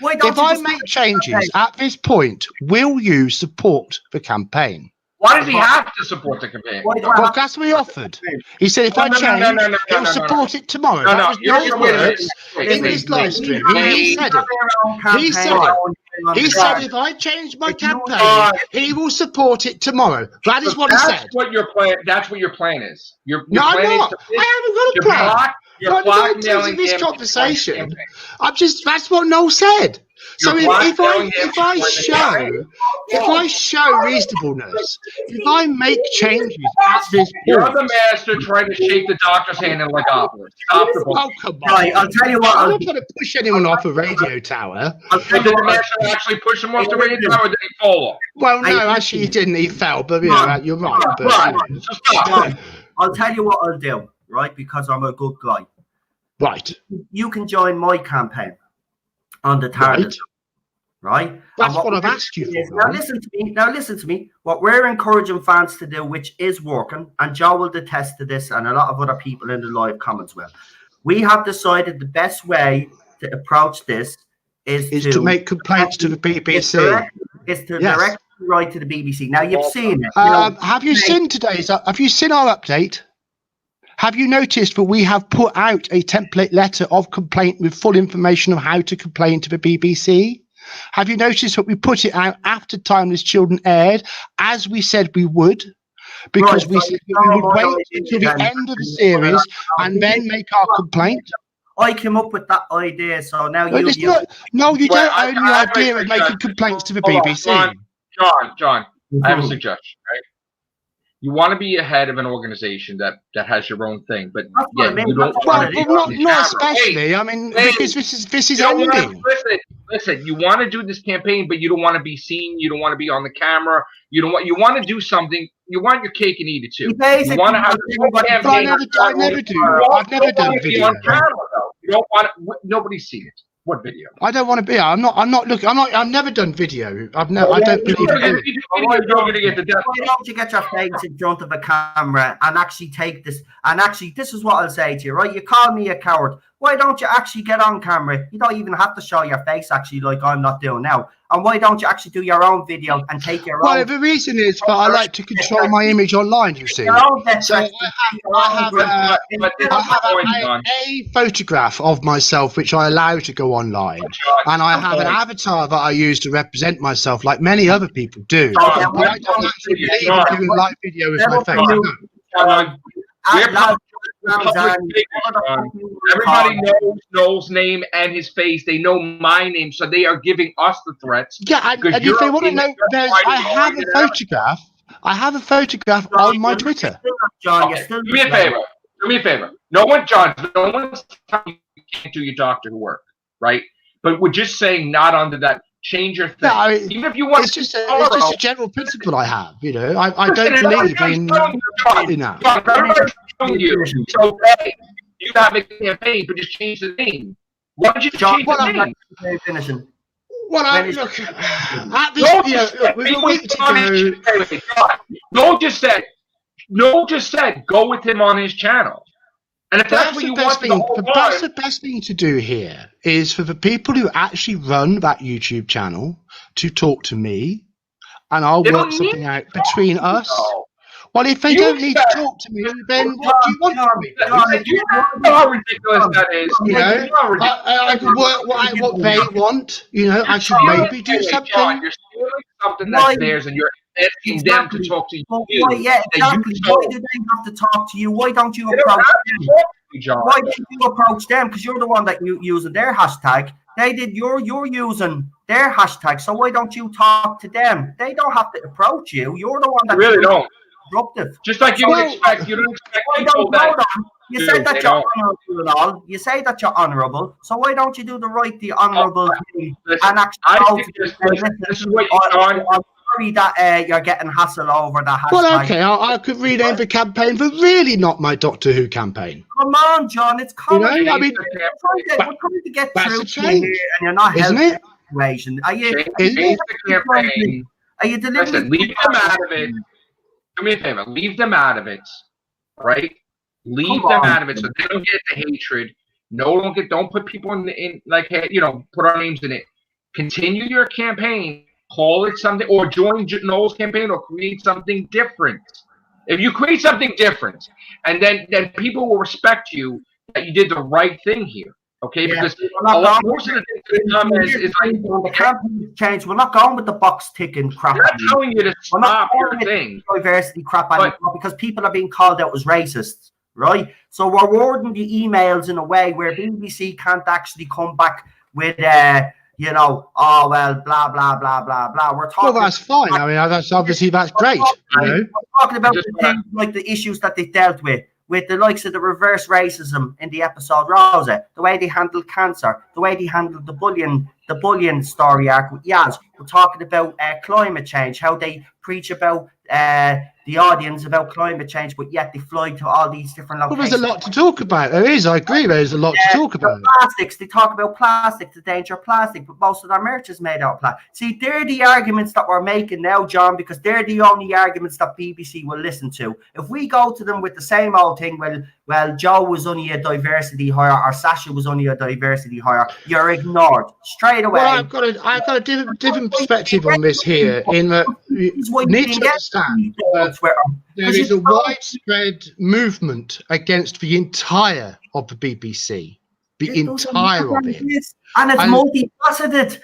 If I make changes at this point, will you support the campaign? Why does he have to support the campaign? Well, that's what he offered. He said if I change, he'll support it tomorrow. That was your words in this live stream. He said it. He said it. He said if I change my campaign, he will support it tomorrow. That is what he said. That's what your plan is. No, I'm not. I haven't got a plan. You're blackmailing this conversation. That's what Noel said. So if I show reasonableness, if I make changes at this point, you're the master trying to shake the doctor's hand in Legopolis. Stop the ball. Oh, come on. Right, I'll tell you what. I'm not trying to push anyone off a radio tower. Did the master actually push him off the radio tower, or did he fall off? Well, no, actually he didn't. He fell, but you're right. But, I'll tell you what I'll do, right? Because I'm a good guy. Right. You can join my campaign on the target. Right? That's what I've asked you for. Now listen to me. What we're encouraging fans to do, which is working, and Joe will attest to this, and a lot of other people in the live comments will. We have decided the best way to approach this is to make complaints to the BBC. Is to directly write to the BBC. Now you've seen it. Have you seen today's? Have you seen our update? Have you noticed that we have put out a template letter of complaint with full information of how to complain to the BBC? Have you noticed that we put it out after Timeless Children aired, as we said we would? Because we said we would wait until the end of the series and then make our complaint. I came up with that idea, so now you don't own the idea of making complaints to the BBC. John, I have a suggestion, right? You want to be ahead of an organization that has your own thing, but you don't want to. Well, not especially. I mean, because this is ending. Listen. You want to do this campaign, but you don't want to be seen. You don't want to be on the camera. You want to do something. You want your cake and eat it too. You want to have a campaign. I never do. I've never done video. On camera, though. You don't want it. Nobody's seen it. What video? I don't want to be. I'm not looking. I've never done video. I don't believe it. Why don't you get your face in front of a camera and actually take this? And actually, this is what I'll say to you, right? You call me a coward. Why don't you actually get on camera? You don't even have to show your face, actually, like I'm not doing now. And why don't you actually do your own video and take your own? Well, the reason is that I like to control my image online, you see. So I have a photograph of myself which I allow to go online. And I have an avatar that I use to represent myself like many other people do. But I don't actually believe in doing live video with my face. Everybody knows Noel's name and his face. They know my name, so they are giving us the threats. Yeah, and if they want to know, I have a photograph. I have a photograph on my Twitter. John, do me a favor. No one's telling you can't do your doctor work, right? But we're just saying not under that. Change your thing. No, I mean, even if you want, it's just a general principle I have. You know, I don't believe in. It's okay. You have a campaign, but just change the name. Why don't you change the name? Well, look. With a week to go. Noel just said, go with him on his channel. And if that's what you want that's the best thing to do here is for the people who actually run that YouTube channel to talk to me, and I'll work something out between us. Well, if they don't need to talk to me, then what do you want from me? You know how ridiculous that is. You know, I can work what they want. You know, I should maybe do something. John, you're stealing something that's theirs, and you're asking them to talk to you. Yeah, exactly. Why do they have to talk to you? Why don't you approach them? Why don't you approach them? Because you're the one that using their hashtag. They did. You're using their hashtag. So why don't you talk to them? They don't have to approach you. You're the one that really don't. Disruptive. Just like you don't expect people that You say that you're honourable and all. You say that you're honourable. So why don't you do the honourable thing and actually this is what you're doing. I'm sorry that you're getting hassled over that hashtag. Well, okay, I could rename the campaign, but really not my Doctor Who campaign. Come on, John, it's coming. You know, I mean, we're trying to get that's through a change, here, and you're not isn't helping it? the situation. Are you? Change the campaign. Are you delivering? Listen, leave them out of it. Do me a favor. Leave them out of it. Right? Leave them out of it so they don't get the hatred. No, don't put people in like, put our names in it. Continue your campaign. Call it something, or join Noel's campaign, or create something different. If you create something different, and then people will respect you that you did the right thing here. Okay, because most of the things that come is like the campaign change. We're not going with the box ticking crap. I'm not telling you to stop your thing. Diversity crap anymore because people are being called out as racists, right? So we're wording the emails in a way where BBC can't actually come back with oh well, blah blah blah blah blah. We're talking. Well, that's fine. I mean, that's great. We're talking about the things like the issues that they dealt with the likes of the reverse racism in the episode Rosa, the way they handled cancer, the way they handled the bullying story arc with Yaz. We're talking about climate change, how they preach about the audience about climate change, but yet they fly to all these different locations. Well, there's a lot to talk about. There is, I agree. There's a lot to talk about. Plastics, they talk about plastic, the danger of plastic, but most of their merch is made out of plastic. See, they're the arguments that we're making now, John, because they're the only arguments that BBC will listen to. If we go to them with the same old thing, well, Joe was only a diversity hire, or Sasha was only a diversity hire, you're ignored straight away. Well, I've got a different perspective on this here. In that, you need to understand that there is a widespread movement against the entire of the BBC. The entire of it. And it's multifaceted.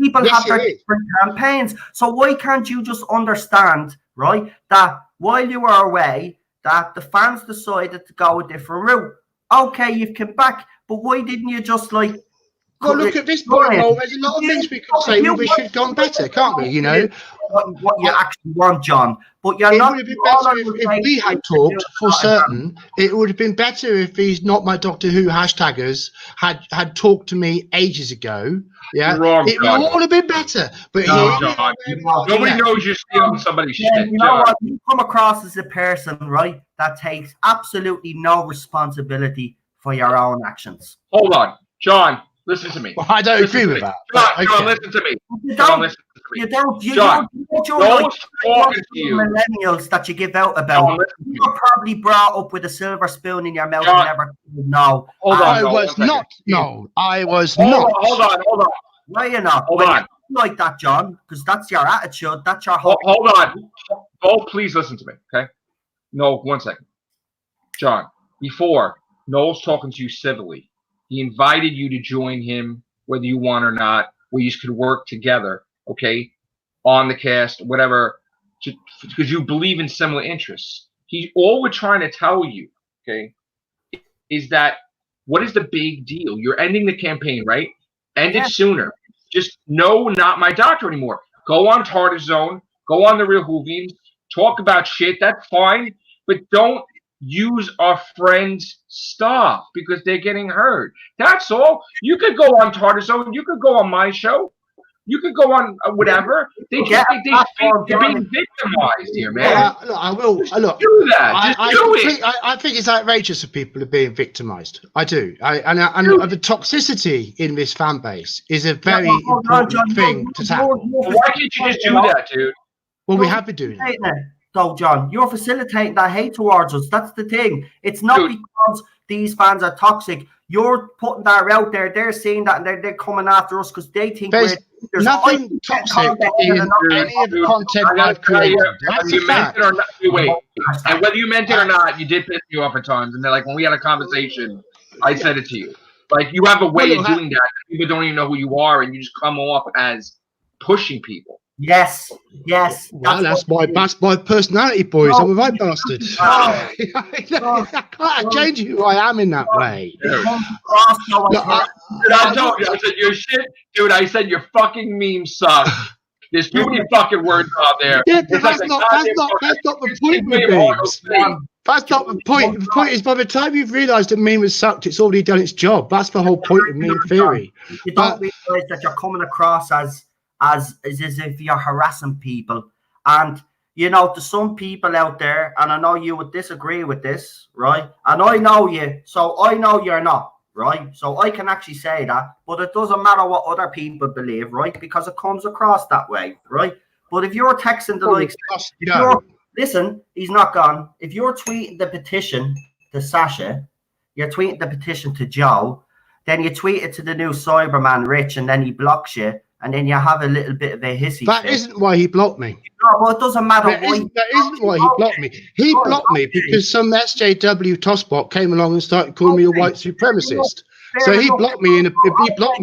People have their different campaigns. So why can't you just understand, right, that while you were away, that the fans decided to go a different route? Okay, you've come back, but why didn't you just like... Well, look at this point. Well, there's a lot of things we could say we should have gone better, can't we? You know what you actually want, John. But you're not. It would have been better if we had talked for certain. It would have been better if these "Not My Doctor Who" hashtaggers had talked to me ages ago. Yeah, wrong, it would all have been better. But nobody knows you're stealing somebody's shit. You know what? You come across as a person, right, that takes absolutely no responsibility for your own actions. Hold on, John. Listen to me. Well, I don't agree with that. John, listen to me. John, listen to me. You don't. John, talking to you. Millennials that you give out about. You were probably brought up with a silver spoon in your mouth and never know. I was not. No, I was not. Hold on. Why you not? Hold on. Like that, John, because that's your attitude. That's your whole. Hold on. Oh, please listen to me, okay? No, 1 second. John, before, Noel's talking to you civilly. He invited you to join him, whether you want or not, where you could work together, okay, on the cast, whatever, because you believe in similar interests. All we're trying to tell you, okay, is that what is the big deal? You're ending the campaign, right? End it sooner. Just not my doctor anymore. Go on TARDIS Zone. Go on The Real Whovians. Talk about shit. That's fine, but don't use our friends' stuff because they're getting hurt. That's all. You could go on TARDIS Zone. You could go on my show. You could go on whatever. They're being victimized here, man. Look, I will. Look, do that. Do it. I think it's outrageous that people are being victimized. I do. And the toxicity in this fan base is a very important thing to tackle. Why can't you just do that, dude? Well, we have been doing it. So, John, you're facilitating that hate towards us. That's the thing. It's not because these fans are toxic. You're putting that out there. They're seeing that, and they're coming after us because they think there's nothing toxic in any of the content I've created. That's a fact. And whether you meant it or not, you did piss me off at times. And they're like, when we had a conversation, I said it to you. Like, you have a way of doing that. People don't even know who you are, and you just come off as pushing people. Yes. Well, that's my personality, boys. I'm a right bastard. I can't change who I am in that way. I told you, I said your shit, dude. I said your fucking memes suck. There's too many fucking words out there. Yeah, that's not the point with memes. That's not the point. The point is, by the time you've realised a meme has sucked, it's already done its job. That's the whole point of meme theory. You don't realise that you're coming across as if you're harassing people. And, you know, to some people out there, and I know you would disagree with this, right? And I know you, so I know you're not, right? So I can actually say that, but it doesn't matter what other people believe, right? Because it comes across that way, right? But if you're texting the likes, listen, he's not gone. If you're tweeting the petition to Sasha, you're tweeting the petition to Joe, then you tweet it to the new Cyberman Rich, and then he blocks you, and then you have a little bit of a hissy. That isn't why he blocked me. No, well, it doesn't matter that isn't why he blocked me. He blocked me because some SJW tossbot came along and started calling me a white supremacist. So he blocked me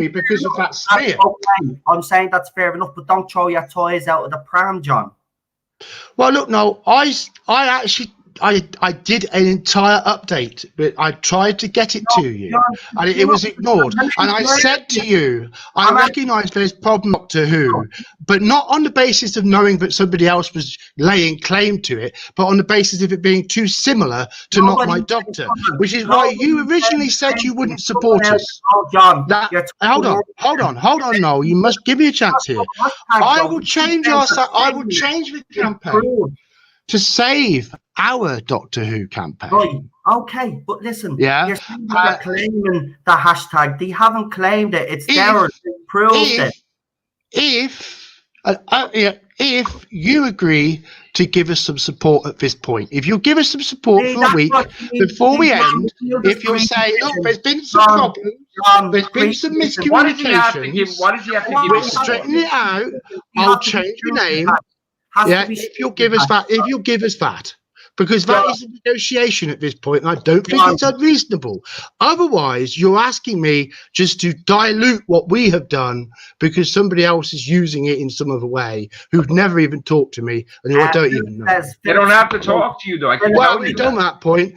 because of that smear. Okay. I'm saying that's fair enough, but don't throw your toys out of the pram, John. Well, look, no, I did an entire update, but I tried to get it to you, and it was ignored. And I said to you, I recognise there's problem Doctor Who, but not on the basis of knowing that somebody else was laying claim to it, but on the basis of it being too similar to Not My Doctor, which is why you originally said you wouldn't support us. Hold on, Noel. You must give me a chance here. I will change the campaign to save our Doctor Who campaign. Right. Okay, but listen. Yeah. You're claiming the hashtag. They haven't claimed it. It's theirs. They proved it. If you agree to give us some support at this point, if you'll give us some support for a week before we end, if you'll say, look, there's been some problems, there's been some miscommunications, why does he have to give we're straightening it out, I'll change your name. Yeah, if you'll give us that, because that is a negotiation at this point, and I don't think it's unreasonable. Otherwise, you're asking me just to dilute what we have done because somebody else is using it in some other way, who've never even talked to me and who I don't even know. They don't have to talk to you, though. We've done that point.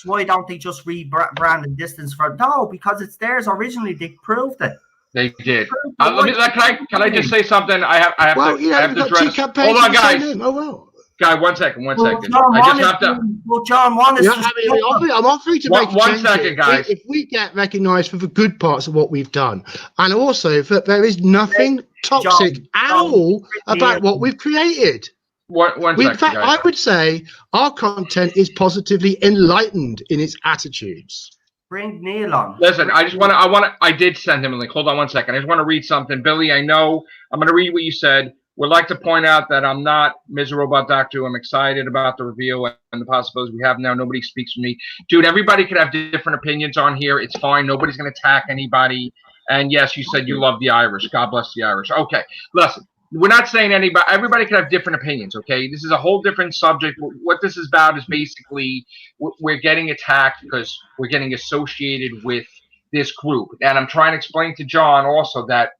Why don't they just rebrand and distance for? No, because it's theirs originally. They proved it. They did. Can I just say something? I have to address. Hold on, guys. Guy, one second. I just have to. Well, John, I'm offering to make one second, guys. If we get recognised for the good parts of what we've done, and also that there is nothing toxic at all about what we've created. In fact, I would say our content is positively enlightened in its attitudes. Bring Neil on. Listen, I did send him a link. Hold on one second. I just want to read something. Billy, I know I'm going to read what you said. Would like to point out that I'm not miserable about Doctor Who. I'm excited about the reveal and the possibilities we have now. Nobody speaks for me. Dude, everybody could have different opinions on here. It's fine. Nobody's going to attack anybody. And yes, you said you love the Irish. God bless the Irish. Okay, listen. We're not saying everybody can have different opinions, okay? This is a whole different subject. What this is about is basically we're getting attacked because we're getting associated with this group. And I'm trying to explain to John also that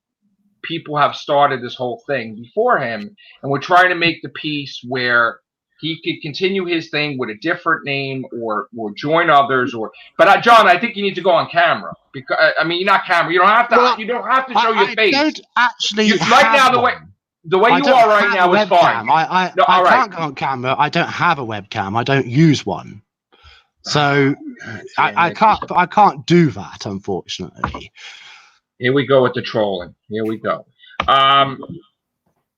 people have started this whole thing before him, and we're trying to make the peace where he could continue his thing with a different name or join others. But John, I think you need to go on camera because you're not camera. You don't have to. Well, you don't have to show your face. I don't actually. Right now, the way you are right now is fine. I can't go on camera. I don't have a webcam. I don't use one. So I can't do that, unfortunately. Here we go with the trolling. Here we go. Yeah,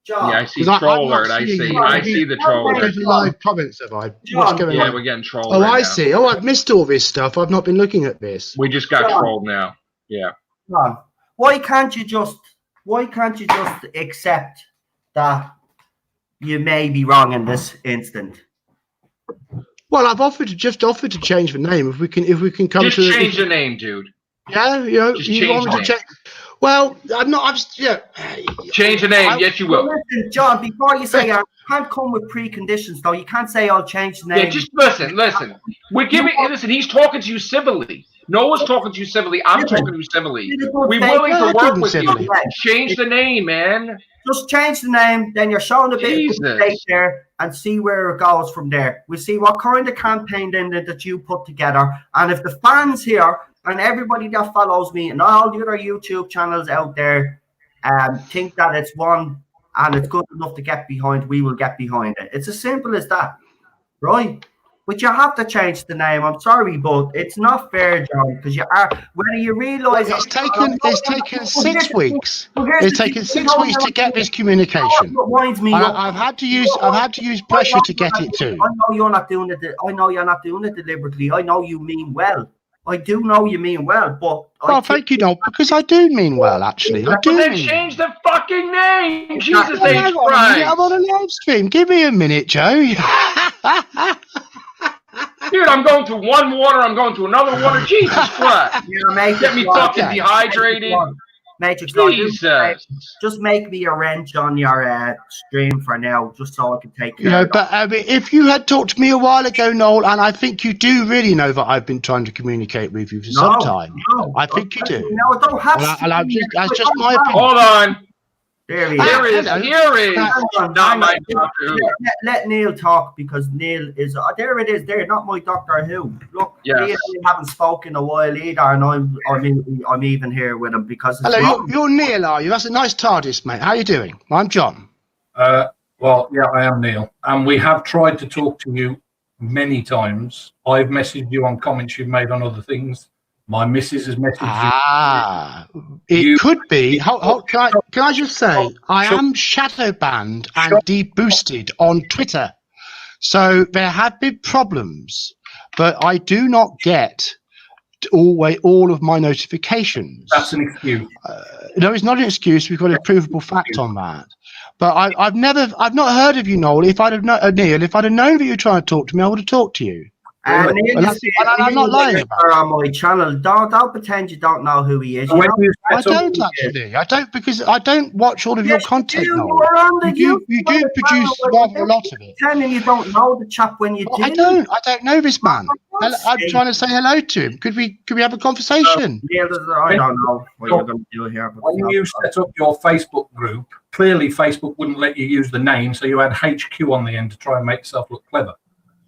I see troll alert. I see the troll alert. Live comments have I? What's going on? We're getting trolled. Oh, I see. Oh, I've missed all this stuff. I've not been looking at this. We just got trolled now. Yeah. Why can't you just accept that you may be wrong in this instant? Well, I've offered to change the name if we can come just to change the name, dude. Yeah, you want me to change? Well, I'm not. Change the name. Yes, you will. Listen, John, before you say, I can't come with preconditions, though. You can't say I'll change the name. Yeah, just listen. We're giving. Listen, he's talking to you civilly. Noah's talking to you civilly. I'm talking to you civilly. We're willing to work with you. Change the name, man. Just change the name. Then you're showing a bit of mistake there, and see where it goes from there. We see what kind of campaign then that you put together, and if the fans here and everybody that follows me and all the other YouTube channels out there think that it's one and it's good enough to get behind, we will get behind it. It's as simple as that, right? But you have to change the name. I'm sorry, but it's not fair, John, because you are. Whether you realise It's taken 6 weeks. It's taken 6 weeks to get this communication. I've had to use pressure to get it too. I know you're not doing it. I know you're not doing it deliberately. I know you mean well. I do know you mean well, but thank you, Noel, because I do mean well. Actually, I do. Then change the fucking name. Jesus H. Christ! I'm on a live stream. Give me a minute, Joe. Dude, I'm going to one water. I'm going to another water. Jesus Christ! Get me fucking dehydrated. Matrix, Jesus. Just make me a wrench on your stream for now, just so I can take care of it. But if you had talked to me a while ago, Noel, and I think you do really know that I've been trying to communicate with you for some time. I think you do. No, I don't have to. That's just my opinion. Hold on. There he is. Here is. Not my Doctor Who. Let Neil talk, because Neil is. There it is. There, not my Doctor Who. Look, Neil, we haven't spoken in a while either, and I'm even here with him because. Hello, you're Neil, are you? That's a nice TARDIS, mate. How are you doing? I'm John. Well, yeah, I am Neil, and we have tried to talk to you many times. I've messaged you on comments you've made on other things. My missus has messaged you. It could be. Can I just say, I am shadow banned and deboosted on Twitter. So there have been problems, but I do not get all of my notifications. That's an excuse. No, it's not an excuse. We've got a provable fact on that. But I've not heard of you, Noel. If I'd have known that you were trying to talk to me, I would have talked to you. I'm not lying about it. On my channel. Don't pretend you don't know who he is. I don't actually. I don't, because I don't watch all of your content. You do produce rather a lot of it. Pretending you don't know the chap when you do. I don't know this man. I'm trying to say hello to him. Could we have a conversation? I don't know what you're going to do here. When you set up your Facebook group, clearly Facebook wouldn't let you use the name, so you had HQ on the end to try and make yourself look clever.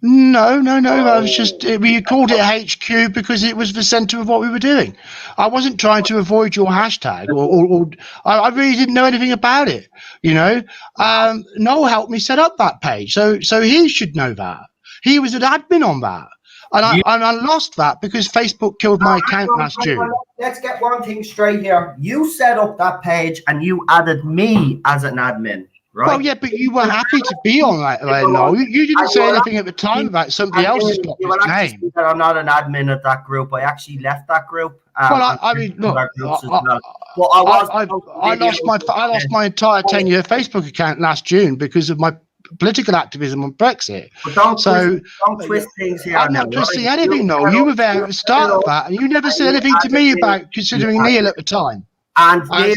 No. I was just, we called it HQ because it was the center of what we were doing. I wasn't trying to avoid your hashtag, or I really didn't know anything about it. Noel helped me set up that page, so he should know that. He was an admin on that, and I lost that because Facebook killed my account last June. Let's get one thing straight here. You set up that page and you added me as an admin. Right. Well, yeah, but you were happy to be on that, no? You didn't say anything at the time about somebody else's name. I'm not an admin of that group. I actually left that group. Well, I mean, look, I lost my entire 10-year Facebook account last June because of my political activism on Brexit. Don't twist things here. I'm not twisting anything, no. You were there at the start of that, and you never said anything to me about considering Neil at the time. And I'm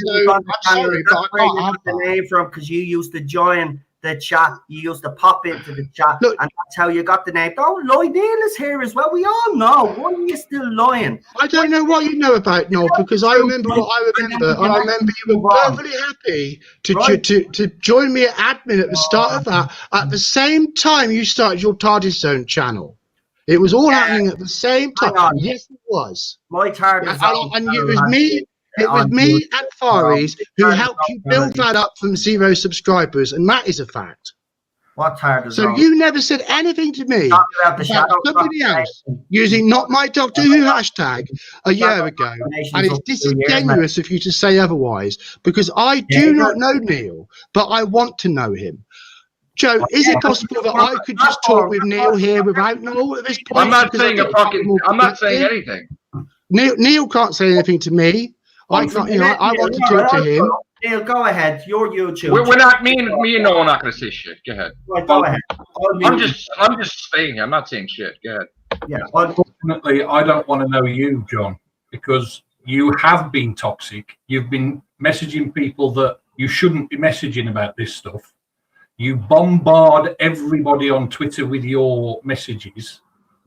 sorry, but I can't have the name from, because you used to join the chat. You used to pop into the chat, and that's how you got the name. Don't lie. Neil is here as well. We all know. Why are you still lying? I don't know what you know about Noel, because I remember what I remember, and I remember you were perfectly happy to join me at admin at the start of that. At the same time, you started your TARDIS Zone channel. It was all happening at the same time. Yes, it was. My TARDIS Zone, and it was me. It was me and Faris who helped you build that up from 0 subscribers, and that is a fact. What TARDIS? So you never said anything to me about somebody else using not my Doctor Who hashtag a year ago, and it's disingenuous of you to say otherwise, because I do not know Neil, but I want to know him. Joe, is it possible that I could just talk with Neil here without Noel at this point? I'm not saying anything. Neil can't say anything to me. I want to talk to him. Neil, go ahead. Your YouTube. We're not. Me and Noel are not going to say shit. Go ahead. Right, go ahead. I'm just staying here. I'm not saying shit. Go ahead. Yeah. Unfortunately, I don't want to know you, John, because you have been toxic. You've been messaging people that you shouldn't be messaging about this stuff. You bombard everybody on Twitter with your messages.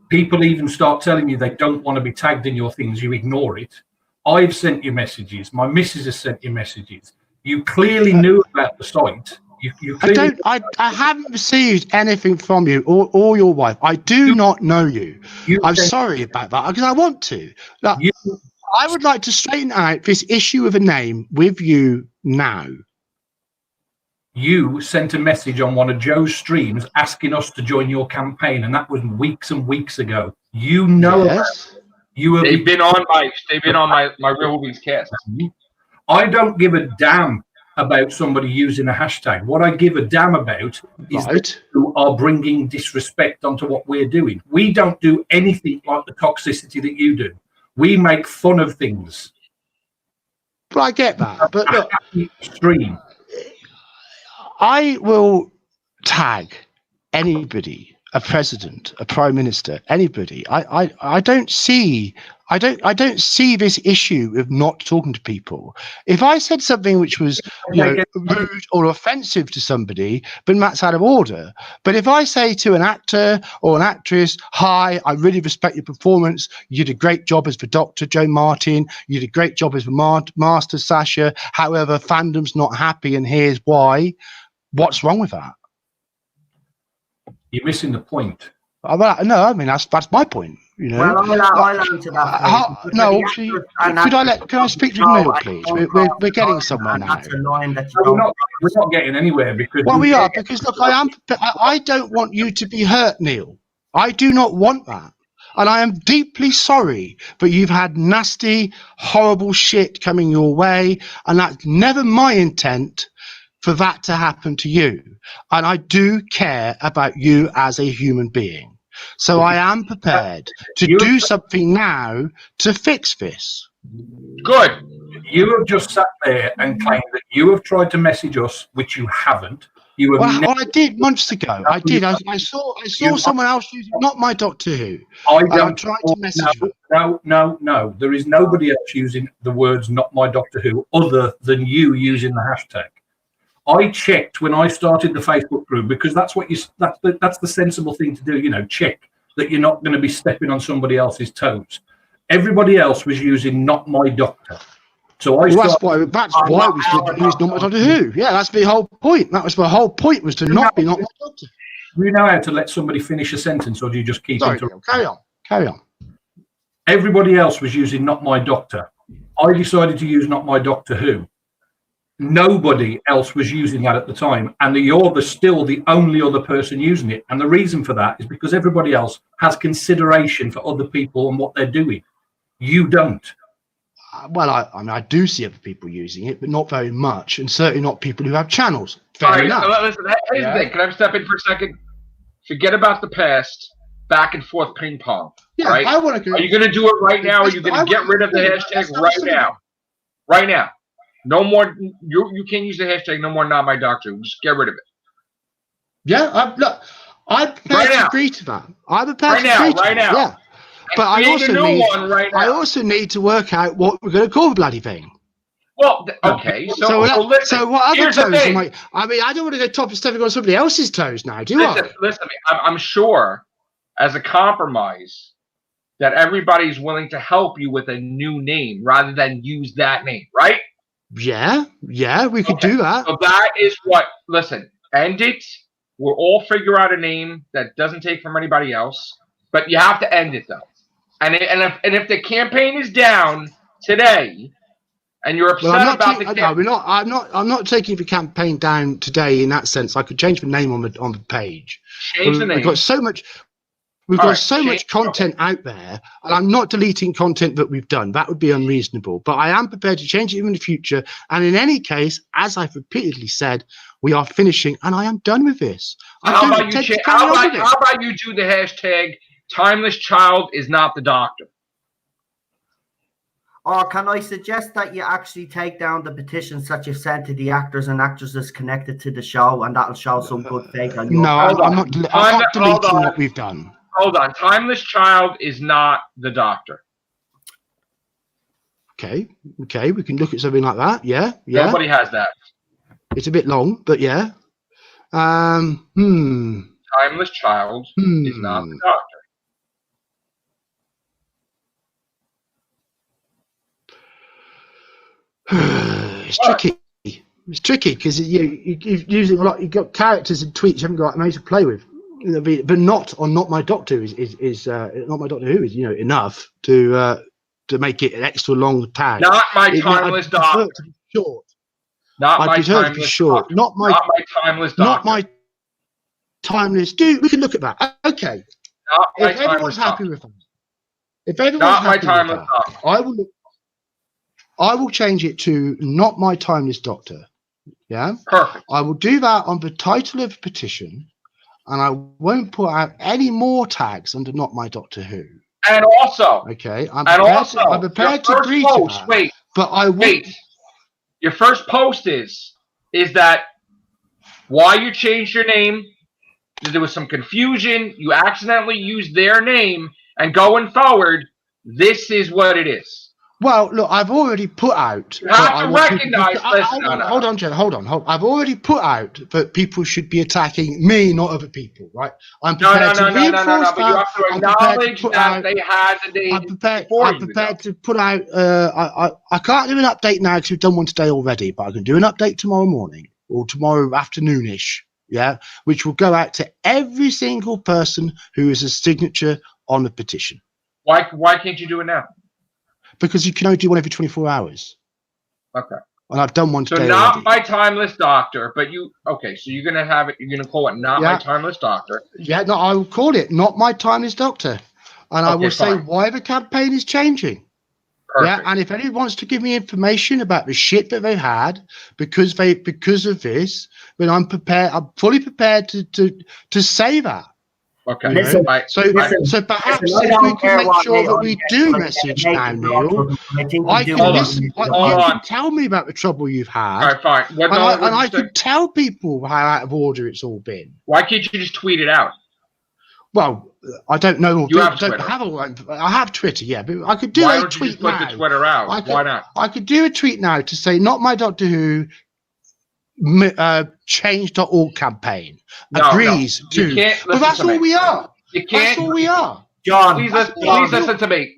People even start telling you they don't want to be tagged in your things. You ignore it. I've sent you messages. My missus has sent you messages. You clearly knew about the site. I haven't received anything from you or your wife. I do not know you. I'm sorry about that, because I want to. Look, I would like to straighten out this issue of a name with you now. you sent a message on one of Joe's streams asking us to join your campaign, and that was weeks and weeks ago. You know, yes. They've been on my Real Whovians cast. I don't give a damn about somebody using a hashtag. What I give a damn about is that you are bringing disrespect onto what we're doing. We don't do anything like the toxicity that you do. We make fun of things. But I get that. But look, stream. I will tag anybody, a president, a prime minister, anybody. I don't see this issue of not talking to people. If I said something which was rude or offensive to somebody, then that's out of order. But if I say to an actor or an actress, "Hi, I really respect your performance. You did a great job as the Dr. Joe Martin. You did a great job as the Master Sasha. However, fandom's not happy, and here's why." What's wrong with that? You're missing the point. No, I mean that's my point. You know. Well, I'll answer that. No, actually, can I speak to Neil, please? We're getting somewhere now. That's a line that we're not getting anywhere because. Well, we are because look, I don't want you to be hurt, Neil. I do not want that, and I am deeply sorry that you've had nasty, horrible shit coming your way, and that's never my intent for that to happen to you. And I do care about you as a human being. So I am prepared to do something now to fix this. Good. You have just sat there and claimed that you have tried to message us, which you haven't. You have I did months ago. I did. I saw someone else using not my Doctor Who. I tried to message them. No. There is nobody else using the words "not my Doctor Who" other than you using the hashtag. I checked when I started the Facebook group because that's the sensible thing to do. You know, check that you're not going to be stepping on somebody else's toes. Everybody else was using "not my doctor," so that's why we used "not my Doctor Who." Yeah, that's the whole point. That was the whole point, was to not be "not my doctor." Do you know how to let somebody finish a sentence, or do you just keep interrupting? Carry on. Everybody else was using "not my doctor." I decided to use "not my Doctor Who." Nobody else was using that at the time, and you're still the only other person using it. And the reason for that is because everybody else has consideration for other people and what they're doing. You don't. Well, I mean, I do see other people using it, but not very much, and certainly not people who have channels. Fair enough. Listen, here's the thing. Can I step in for a second? Forget about the past. Back and forth ping pong. Yeah, right? I want to. Are you going to do it right now? Or are you going to get rid of the hashtag right now? Right now. No more. You can't use the hashtag. No more. Not my doctor. Just get rid of it. Yeah, I'm prepared to agree to that. I'm prepared to agree to that. Yeah, but I also need to work out what we're going to call the bloody thing. Well, okay. So what other toes am I? I mean, I don't want to go top and stepping on somebody else's toes now, do I? Listen, I'm sure, as a compromise, that everybody's willing to help you with a new name rather than use that name, right? Yeah, we could do that. So that is what. Listen, end it. We'll all figure out a name that doesn't take from anybody else, but you have to end it though. And if the campaign is down today, and you're upset about the campaign, I'm not taking the campaign down today in that sense. I could change the name on the page. Change the name. We've got so much. We've got so much content out there, and I'm not deleting content that we've done. That would be unreasonable. But I am prepared to change it in the future. And in any case, as I've repeatedly said, we are finishing, and I am done with this. How about you do the hashtag "Timeless Child is not the doctor"? Or can I suggest that you actually take down the petitions that you've sent to the actors and actresses connected to the show, and that'll show some good faith on your part? I'm not deleting what we've done. Hold on. Timeless Child is not the doctor. Okay. We can look at something like that. Yeah. Nobody has that. It's a bit long, but yeah. Timeless Child is not the doctor. It's tricky. It's tricky because you're using a lot. You've got characters and tweets you haven't got much to play with. But not my doctor is not my Doctor Who is enough to make it an extra long tag. Not my timeless doctor. Short. Not I'd my be heard to be timeless sure. doctor. Not my timeless doctor. Not my timeless. Dude, we can look at that. Okay. Not my If everyone's timeless happy doctor. with that. If everyone's Not my happy with timeless that, doctor. I will change it to not my timeless doctor. Yeah. Perfect. I will do that on the title of the petition, and I won't put out any more tags under not my Doctor Who. And also, Okay. I'm your prepared to first agree post, to that. wait, But I won't. Your first post is that why you changed your name? There was some confusion. You accidentally used their name, and going forward, this is what it is. Well, look, I've already put out. You have to recognize. Hold on, Jen. Hold on. I've already put out that people should be attacking me, not other people. Right? I'm prepared to reinforce that. But you have to acknowledge that they had the name. I'm prepared to put out. I can't do an update now because we've done one today already, but I can do an update tomorrow morning or tomorrow afternoonish. Yeah, which will go out to every single person who is a signature on the petition. Why can't you do it now? Because you can only do one every 24 hours. Okay. And I've done one today. So not already. my timeless doctor, but you. Okay, so you're gonna have it. You're gonna call it not my timeless doctor. Yeah, no, I will call it not my timeless doctor, and I will say why the campaign is changing. Perfect. Yeah, and if anyone wants to give me information about the shit that they've had because of this, then I'm prepared. I'm fully prepared to say that. Okay. Listen, so perhaps if we can make sure that we do message now, Neil, I can listen. You can tell me about the trouble you've had. All right, fine. And I can tell people how out of order it's all been. Why can't you just tweet it out? Well, I don't know. You have Twitter. I have Twitter, yeah, but I could do a tweet now. Why don't you just put the Twitter out? Why not? I could do a tweet now to say, not my Doctor Who change.org campaign agrees to. But that's all we are. That's all we are. John, please listen to me.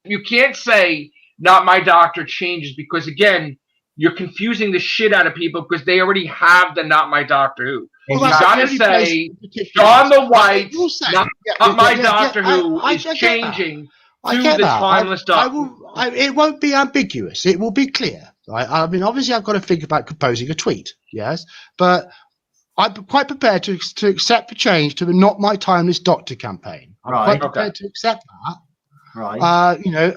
You can't say not my doctor changes because again, you're confusing the shit out of people because they already have the not my Doctor Who. You gotta say John the White, not my Doctor Who is changing to the timeless Doctor. It won't be ambiguous. It will be clear. Right? I mean, obviously, I've got to think about composing a tweet. Yes, but I'm quite prepared to accept the change to the not my timeless doctor campaign. I'm quite prepared to accept that. Right.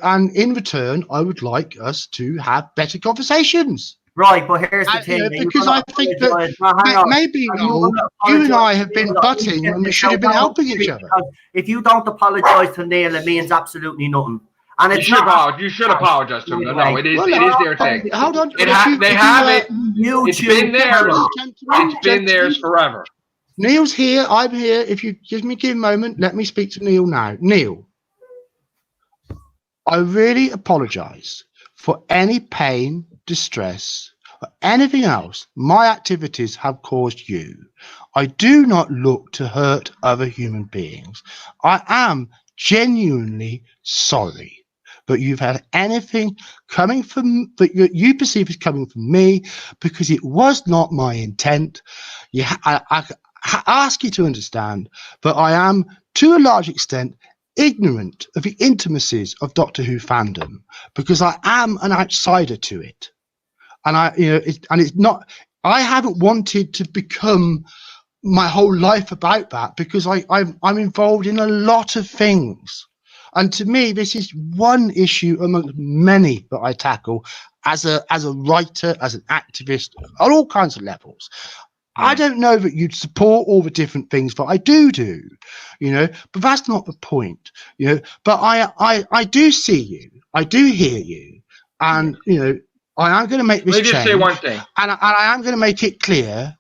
And in return, I would like us to have better conversations. Right, but here's the thing. Because I think that maybe Noel, you and I have been butting and we should have been helping each other. If you don't apologise to Neil, it means absolutely nothing. And you should apologize to them. No, it is their thing. Hold on. They have it. It's been there. It's been theirs forever. Neil's here. I'm here. If you give me a moment, let me speak to Neil now. Neil, I really apologise for any pain, distress, or anything else my activities have caused you. I do not look to hurt other human beings. I am genuinely sorry. But you've had anything coming from that you perceive as coming from me because it was not my intent. I ask you to understand that I am, to a large extent, ignorant of the intimacies of Doctor Who fandom because I am an outsider to it, and it's not. I haven't wanted to become my whole life about that because I'm involved in a lot of things. And to me, this is one issue among many that I tackle as a writer, as an activist, on all kinds of levels. I don't know that you'd support all the different things, but I do, but that's not the point, but I do see you, I do hear you, and, I am going to make this change. Let me just say one thing. And I am going to make it clear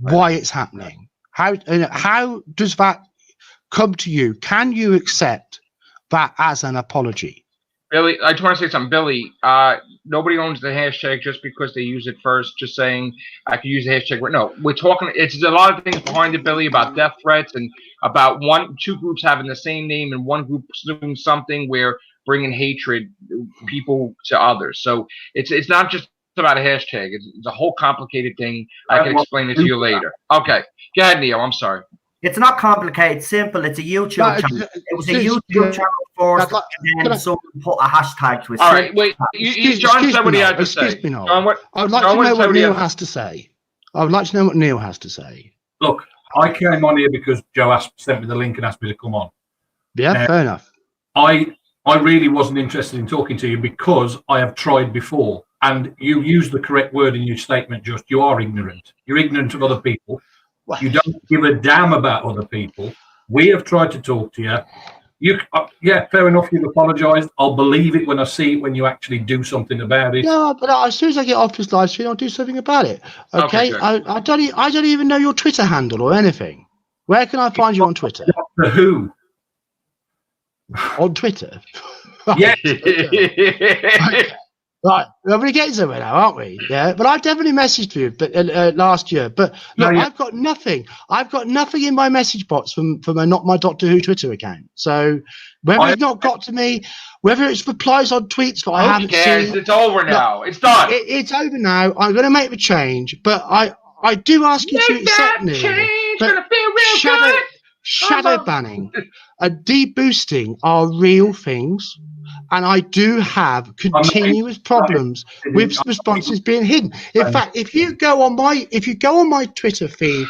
why it's happening. How does that come to you? Can you accept that as an apology? Billy, I just want to say something. Billy, nobody owns the hashtag just because they use it first, just saying I can use the hashtag. No, we're talking, it's a lot of things behind it, Billy, about death threats and about two groups having the same name and one group doing something where bringing hatred people to others. So it's not just about a hashtag. It's a whole complicated thing. I can explain it to you later. Okay. Go ahead, Neil. I'm sorry. It's not complicated, simple. It's a YouTube channel. It was a YouTube channel first, and then someone put a hashtag to it. All right, wait. John said what he had to say. Excuse me, Noel. I would like to know what Neil has to say. I would like to know what Neil has to say. Look, I came on here because Joe sent me the link and asked me to come on. Yeah, fair enough. I really wasn't interested in talking to you because I have tried before. And you used the correct word in your statement, just you are ignorant. You're ignorant of other people. You don't give a damn about other people. We have tried to talk to you. Yeah, fair enough. You've apologised. I'll believe it when I see it, when you actually do something about it. Yeah, but as soon as I get off this live stream, I'll do something about it. Okay, I don't even know your Twitter handle or anything. Where can I find you on Twitter? Doctor Who. On Twitter. Yeah. Right, we're getting somewhere now, aren't we? Yeah, but I definitely messaged you, but last year. But look, I've got nothing. I've got nothing in my message box from a not my Doctor Who Twitter account. So whether it's not got to me, whether it's replies on tweets that I haven't seen, it's over now. It's done. It's over now. I'm going to make the change, but I do ask you to accept me. Shadow banning and deboosting are real things. And I do have continuous problems with responses being hidden. In fact, if you go on my Twitter feed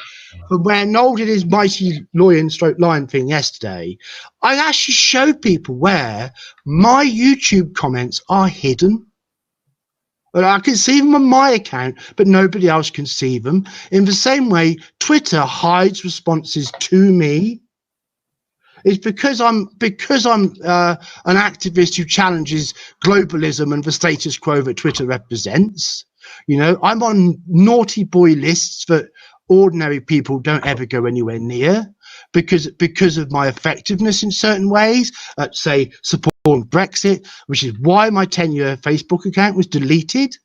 from where Noel did his mighty lion thing yesterday, I actually show people where my YouTube comments are hidden. But I can see them on my account, but nobody else can see them. In the same way, Twitter hides responses to me. It's because I'm an activist who challenges globalism and the status quo that Twitter represents. You know, I'm on naughty boy lists that ordinary people don't ever go anywhere near because of my effectiveness in certain ways. Say supporting Brexit, which is why my 10-year Facebook account was deleted.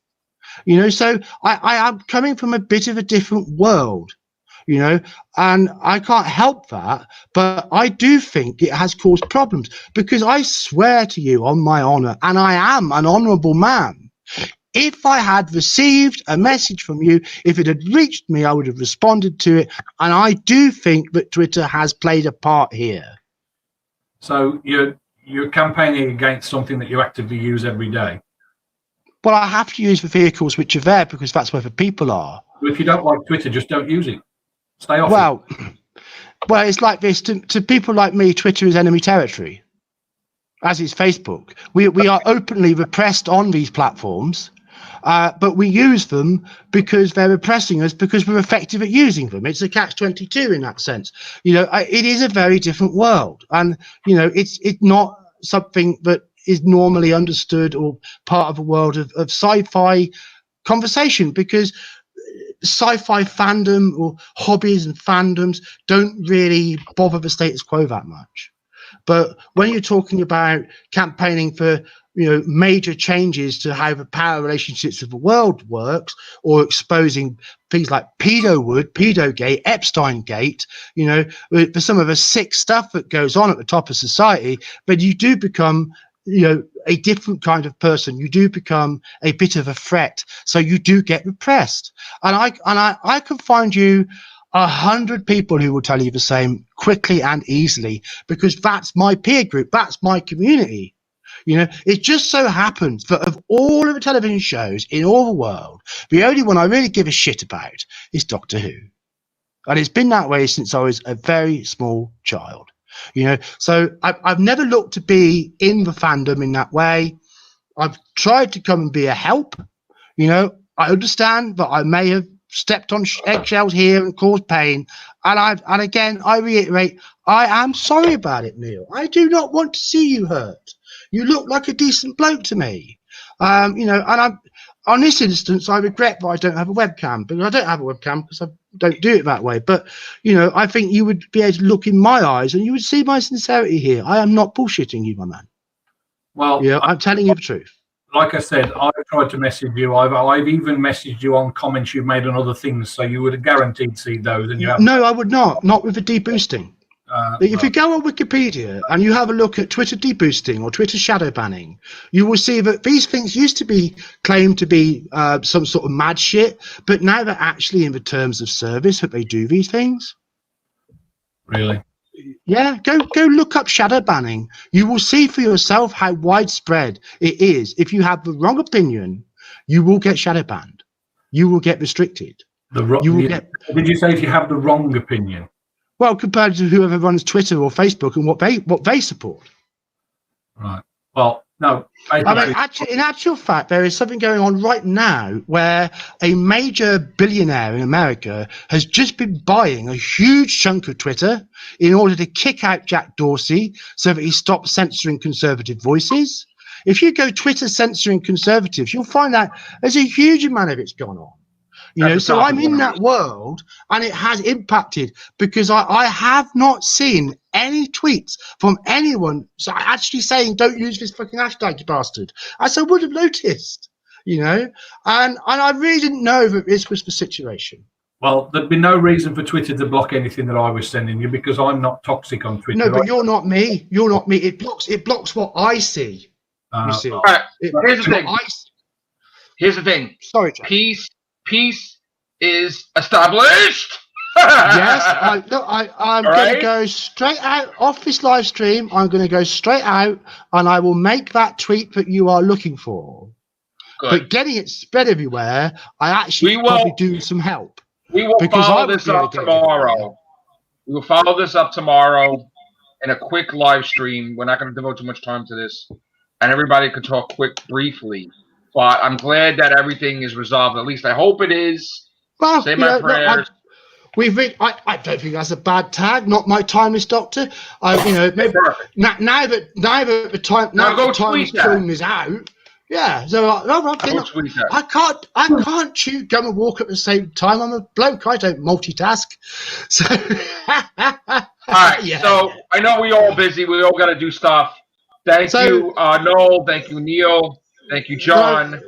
You know, so I am coming from a bit of a different world. You know, and I can't help that, but I do think it has caused problems because I swear to you on my honor, and I am an honorable man, if I had received a message from you, if it had reached me, I would have responded to it. And I do think that Twitter has played a part here. So you're campaigning against something that you actively use every day? Well, I have to use the vehicles which are there because that's where the people are. Well, if you don't like Twitter, just don't use it. Stay off Well, it's like this. To people like me, Twitter is enemy territory, as is Facebook. We are openly repressed on these platforms, but we use them because they're repressing us because we're effective at using them. It's a catch-22 in that sense. You know, it is a very different world, and you know, it's not something that is normally understood or part of a world of sci-fi conversation because sci-fi fandom or hobbies and fandoms don't really bother the status quo that much. But when you're talking about campaigning for, you know, major changes to how the power relationships of the world works, or exposing things like Pedogate, Epstein-gate, you know, for some of the sick stuff that goes on at the top of society, then you do become, you know, a different kind of person. You do become a bit of a threat, so you do get repressed. And I can find you 100 people who will tell you the same quickly and easily because that's my peer group, that's my community. You know, it just so happens that of all of the television shows in all the world, the only one I really give a shit about is Doctor Who, and it's been that way since I was a very small child. You know, so I've never looked to be in the fandom in that way. I've tried to come and be a help. You know, I understand that I may have stepped on eggshells here and caused pain. And again, I reiterate, I am sorry about it, Neil. I do not want to see you hurt. You look like a decent bloke to me. You know, and on this instance, I regret that I don't have a webcam, because I don't have a webcam because I don't do it that way. But, you know, I think you would be able to look in my eyes and you would see my sincerity here. I am not bullshitting you, my man. Well, yeah, I'm telling you the truth. Like I said, I've tried to message you. I've even messaged you on comments you've made on other things, so you would have guaranteed see those. And you haven't. No, I would not with the deboosting. If you go on Wikipedia and you have a look at Twitter deboosting or Twitter shadow banning, you will see that these things used to be claimed to be some sort of mad shit, but now they're actually in the terms of service that they do these things. Really? Yeah, go look up shadow banning. You will see for yourself how widespread it is. If you have the wrong opinion, you will get shadow banned. You will get restricted. Did you say if you have the wrong opinion? Well, compared to whoever runs Twitter or Facebook and what they support. Right. Well, no. I mean, in actual fact, there is something going on right now where a major billionaire in America has just been buying a huge chunk of Twitter in order to kick out Jack Dorsey so that he stops censoring conservative voices. If you go Twitter censoring conservatives, you'll find that there's a huge amount of it's gone on. You know, so I'm in that world, and it has impacted because I have not seen any tweets from anyone actually saying don't use this fucking hashtag, you bastard, as I would have noticed, you know, and I really didn't know that this was the situation. Well, there'd be no reason for Twitter to block anything that I was sending you because I'm not toxic on Twitter. No, but you're not me. You're not me. It blocks what I see. You see. All right. Here's the thing. Here's the thing. Sorry, Jack. Peace is established. Yes, I'm going to go straight out off this live stream. I'm going to go straight out, and I will make that tweet that you are looking for. Good. But getting it spread everywhere, I actually probably do some help. We will follow this up tomorrow. We will follow this up tomorrow in a quick live stream. We're not going to devote too much time to this, and everybody can talk briefly. But I'm glad that everything is resolved. At least I hope it is. Well, say my prayers. I don't think that's a bad tag. Not my timeless doctor. Maybe now that the time is out. Yeah, so I can't chew gum and walk at the same time. I'm a bloke. I don't multitask. So, all right. Yeah. So I know we all busy. We all got to do stuff. Thank you, Noel. Thank you, Neil. Thank you, John.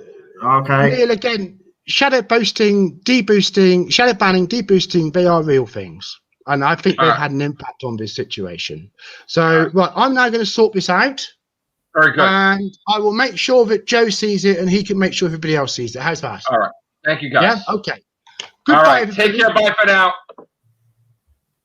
Okay. Neil, again, shadow boosting, deboosting, shadow banning, deboosting, they are real things. And I think they've had an impact on this situation. So, right, I'm now going to sort this out. Very good. And I will make sure that Joe sees it and he can make sure everybody else sees it. How's that? All right. Thank you, guys. Yeah? Okay. Goodbye, all right. Everybody. Take care. Bye for now.